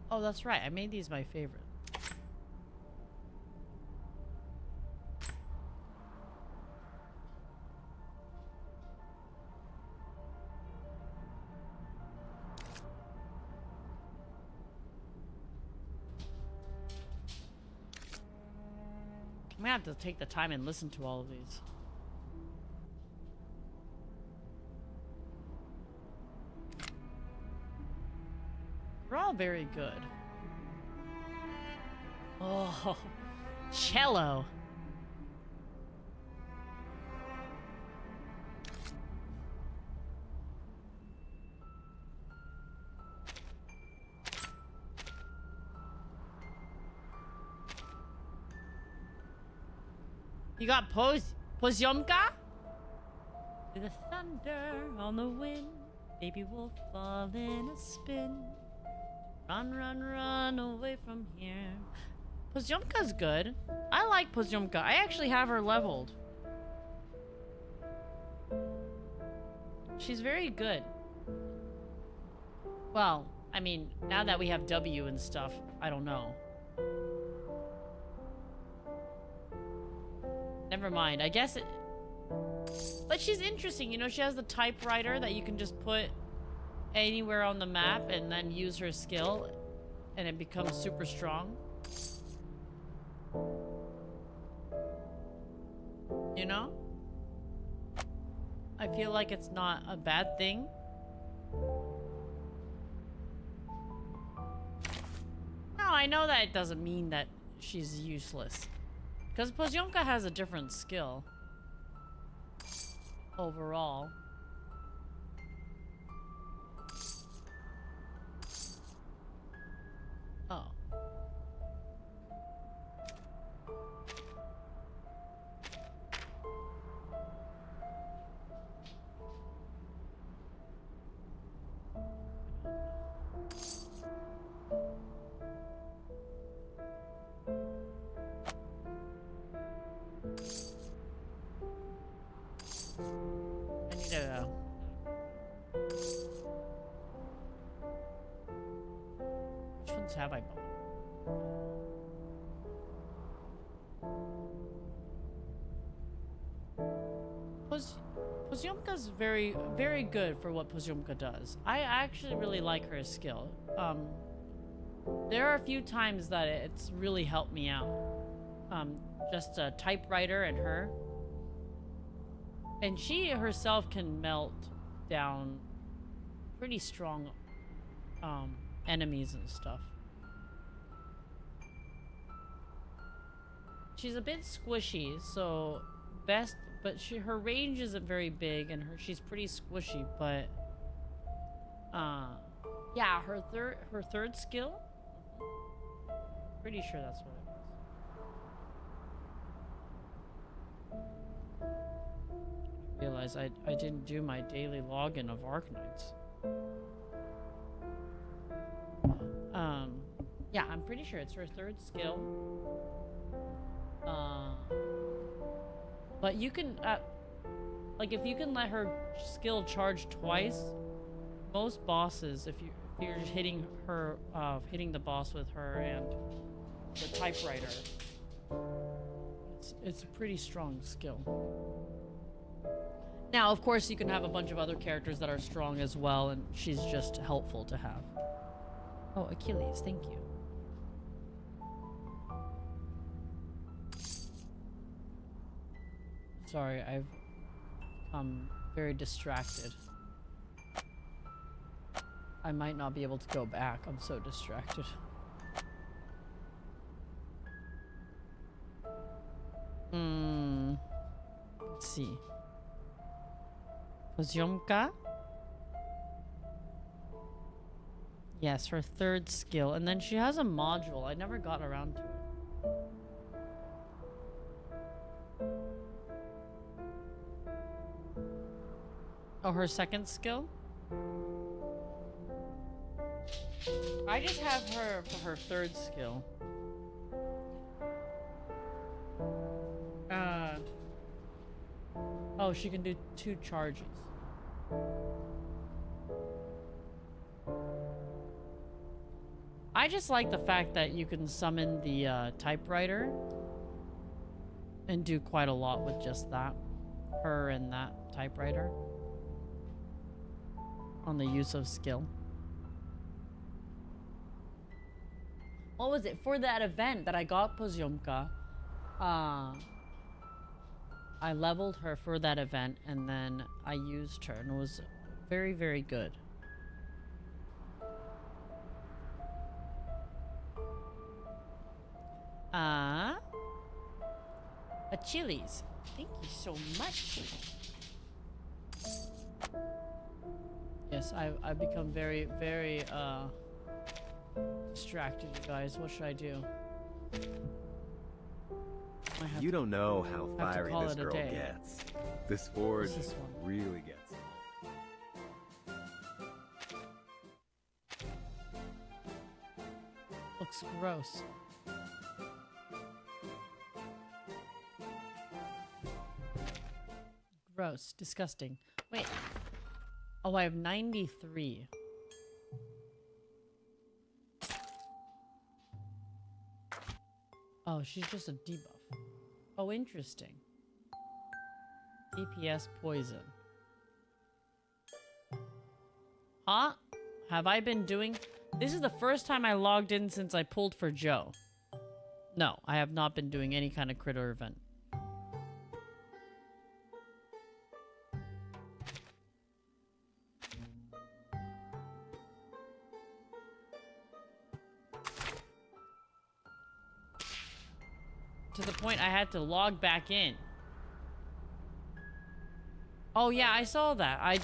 Oh, that's right. I made these my favorite. I'm gonna have to take the time and listen to all of these. They're all very good. Oh, cello. You got Poziomka? To the thunder on the wind, baby will fall in a spin. Run, run, run away from here. Poziomka's good. I like Poziomka. I actually have her leveled. She's very good. Well, I mean, now that we have W and stuff, I don't know. Never mind. I guess it... But she's interesting. You know, she has the typewriter that you can just put anywhere on the map and then use her skill and it becomes super strong. You know? I feel like it's not a bad thing. No, I know that it doesn't mean that she's useless. Because Poziomka has a different skill. Overall. Oh. I need to runes have I bought? Poziomka's very, very good for what Poziomka does. I actually really like her skill. There are a few times that it's really helped me out. Just a typewriter and her. And she herself can melt down pretty strong enemies and stuff. She's a bit squishy, so best, but her range isn't very big, and she's pretty squishy. But yeah, her third skill. Pretty sure that's what it was. I realized I didn't do my daily login of Arknights. Yeah, I'm pretty sure it's her third skill. But you can, like, if you can let her skill charge twice, most bosses, if you're hitting her, hitting the boss with her and the typewriter, it's a pretty strong skill. Now, of course, you can have a bunch of other characters that are strong as well, and she's just helpful to have. Oh, Achilles, thank you. Sorry, I've become very distracted. I might not be able to go back. I'm so distracted. Let's see. Poziomka? Yes, her third skill. And then she has a module. I never got around to it. Oh, her second skill? I just have her for her third skill. Oh, she can do 2 charges. I just like the fact that you can summon the typewriter and do quite a lot with just that. Her and that typewriter. On the use of skill. What was it? For that event that I got Poziomka, I leveled her for that event and then I used her and it was very, very good. Achilles, thank you so much. Yes, I've become very, very distracted, you guys. What should I do? You don't know how fiery this girl gets. This forge really gets it. Looks gross. Gross. Disgusting. Wait. Oh, I have 93. Oh, she's just a debuff. Oh, interesting. DPS poison. Huh? Have I been doing... This is the first time I logged in since I pulled for Joe. No, I have not been doing any kind of critter event. To the point I had to log back in. Oh yeah, I saw that. I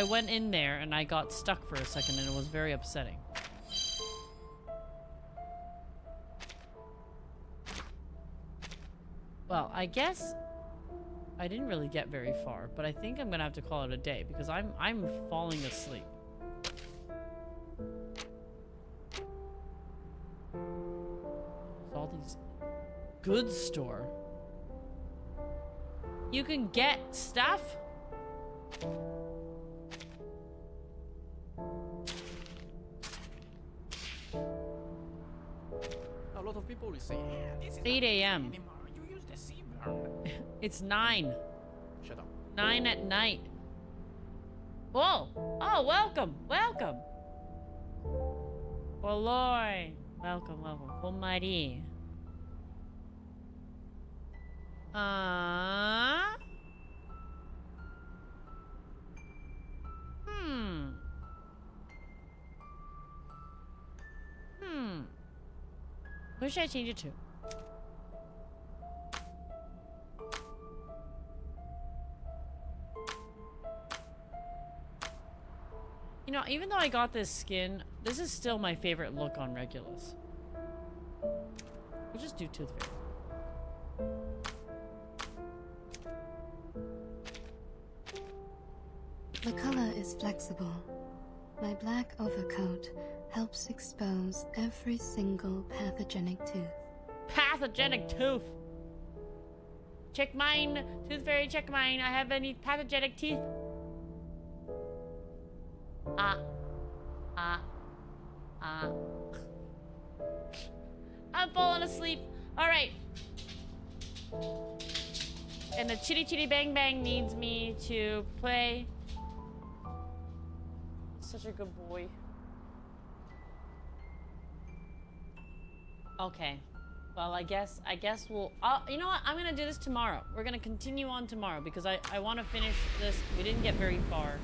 went in there and I got stuck for a second and it was very upsetting. Well, I guess I didn't really get very far, but I think I'm gonna have to call it a day because I'm falling asleep. There's all these goods store. You can get stuff? a lot of people will say, yeah, this is 8 a.m. You use the C verb. It's 9. Shut up. 9 at night. Whoa! Oh, welcome! Welcome! Oloy! Welcome, welcome. Komari. Who should I change it to? You know, even though I got this skin, this is still my favorite look on Regulus. We'll just do Tooth Fairy. The color is flexible. My black overcoat helps expose every single pathogenic tooth. Pathogenic tooth! Check mine! Tooth Fairy, check mine! I have any pathogenic teeth? I'm falling asleep. Alright. And the Chitty Chitty Bang Bang needs me to play. Such a good boy. Okay. Well, I guess we'll... you know what? I'm gonna do this tomorrow. We're gonna continue on tomorrow because I want to finish this. We didn't get very far.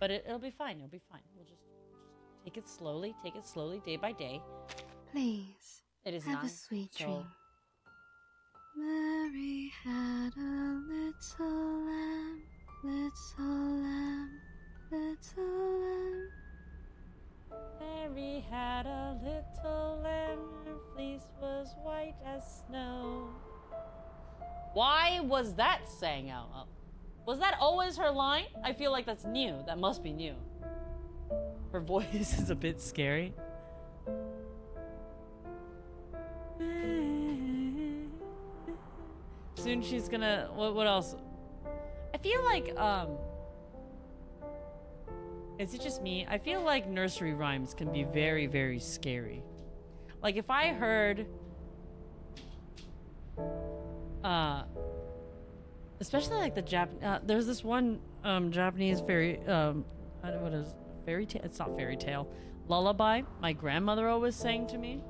But it'll be fine. It'll be fine. We'll just take it slowly, day by day. Please. It is have 9, a sweet so... dream. Mary had a little lamb, little lamb, little lamb. Mary had a little lamb, her fleece was white as snow. Why was that sang out? Was that always her line? I feel like that's new. That must be new. Her voice is a bit scary. Soon she's gonna... What else? I feel like, is it just me? I feel like nursery rhymes can be very, very scary. Like, if I heard... especially like the there's this one Japanese fairy... what is it? Fairy tale? It's not fairy tale. Lullaby. My grandmother always sang to me.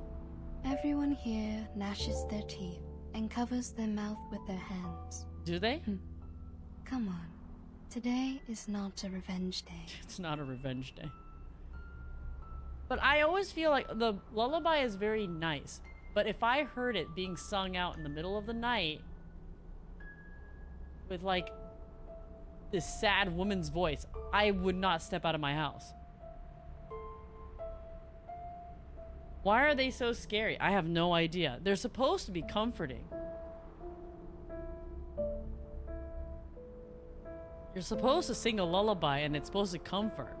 Everyone here gnashes their teeth and covers their mouth with their hands. Do they? Come on. Today is not a revenge day. It's not a revenge day. But I always feel like the lullaby is very nice. But if I heard it being sung out in the middle of the night with like this sad woman's voice, I would not step out of my house. Why are they so scary? I have no idea. They're supposed to be comforting. You're supposed to sing a lullaby and it's supposed to comfort.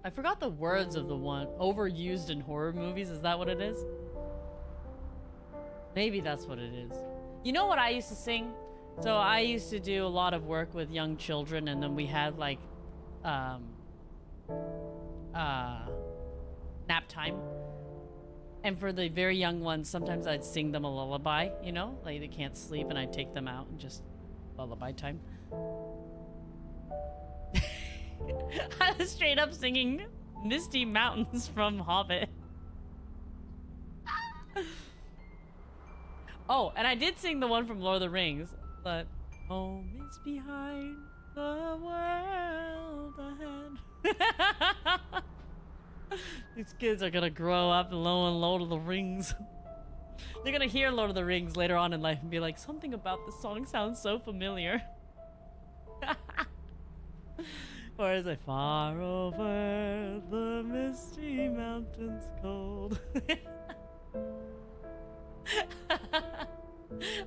I forgot the words of the one. Overused in horror movies, is that what it is? Maybe that's what it is. You know what I used to sing? So I used to do a lot of work with young children, and then we had like nap time. And for the very young ones, sometimes I'd sing them a lullaby, you know? Like they can't sleep and I'd take them out and just lullaby time. I was straight up singing Misty Mountains from Hobbit. Oh, and I did sing the one from Lord of the Rings, but home is behind, the world ahead. These kids are gonna grow up and knowing Lord of the Rings. They're gonna hear Lord of the Rings later on in life and be like, something about this song sounds so familiar. Or is it far over the misty mountains cold?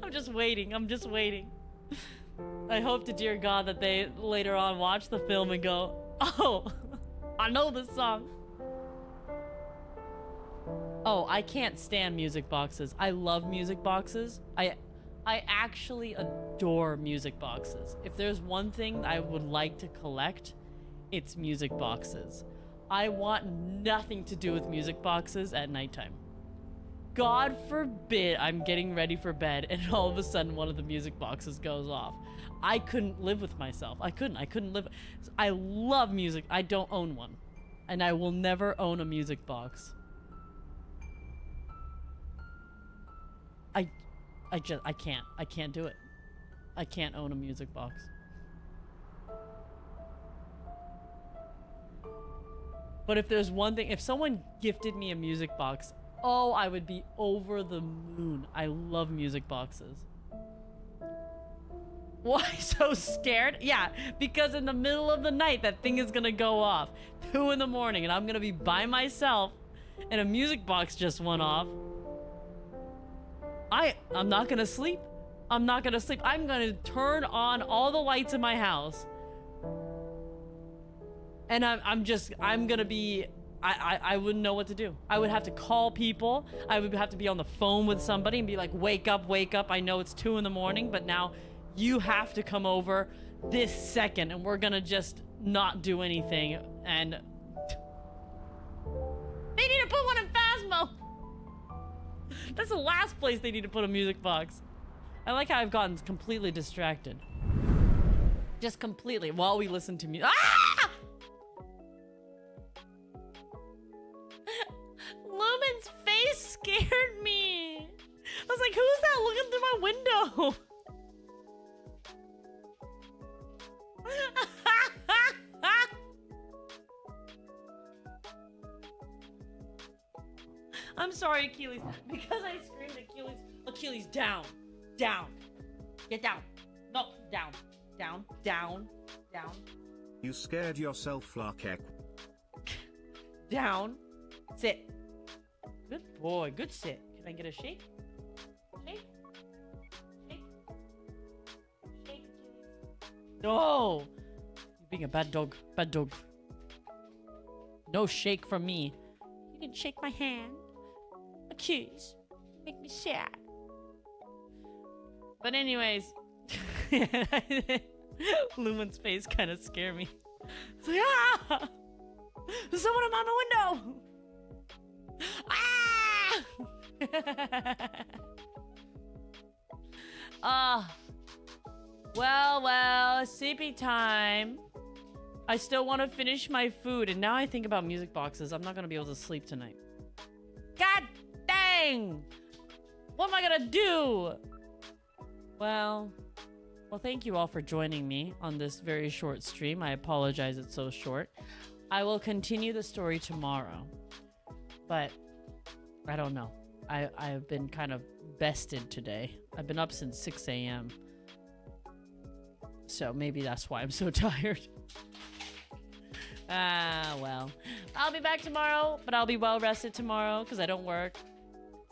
I'm just waiting. I hope to dear God that they later on watch the film and go, oh, I know this song. Oh, I can't stand music boxes. I love music boxes. I actually adore music boxes. If there's one thing I would like to collect, it's music boxes. I want nothing to do with music boxes at nighttime. God forbid I'm getting ready for bed and all of a sudden one of the music boxes goes off. I couldn't live with myself. I couldn't live. I love music. I don't own one. And I will never own a music box. I can't do it. I can't own a music box. But if there's one thing, if someone gifted me a music box, oh, I would be over the moon. I love music boxes. Why so scared? Yeah, because in the middle of the night, that thing is gonna go off. 2 in the morning, and I'm gonna be by myself, and a music box just went off. I'm not gonna sleep. I'm not gonna sleep. I'm gonna turn on all the lights in my house. And I'm gonna be, I wouldn't know what to do. I would have to call people. I would have to be on the phone with somebody and be like, wake up, wake up. I know it's 2 in the morning, but now you have to come over this second and we're gonna just not do anything. And they need to put one in Phasmo. That's the last place they need to put a music box. I like how I've gotten completely distracted. Just completely while we listen to music. Ah! Lumen's face scared me. I was like, who's that looking through my window? I'm sorry, Achilles. Because I screamed Achilles. Achilles, down. Down. Get down. No, down. Down. Down. Down. You scared yourself, Larkek. Down. Sit. Good boy. Good sit. Can I get a shake? Shake. Shake. Shake. No. You're being a bad dog. Bad dog. No shake from me. You didn't shake my hand. Accuse. Make me sad. But anyways. Lumen's face kind of scared me. It's like, ah! There's someone on my window! Ah! Well, sleepy time. I still want to finish my food, and now I think about music boxes. I'm not gonna be able to sleep tonight. God dang! What am I gonna do? Well, thank you all for joining me on this very short stream. I apologize it's so short. I will continue the story tomorrow. But I don't know. I've been kind of bested today. I've been up since 6 a.m. So maybe that's why I'm so tired. Well. I'll be back tomorrow, but I'll be well rested tomorrow because I don't work.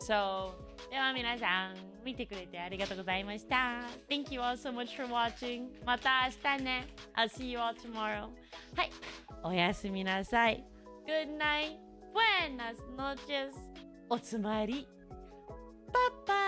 So, では皆さん、見てくれてありがとうございました。Thank you all so much for watching. また明日ね。I'll see you all tomorrow. はい。おやすみなさい。Good night. Buenas noches. おつまり。Bye bye.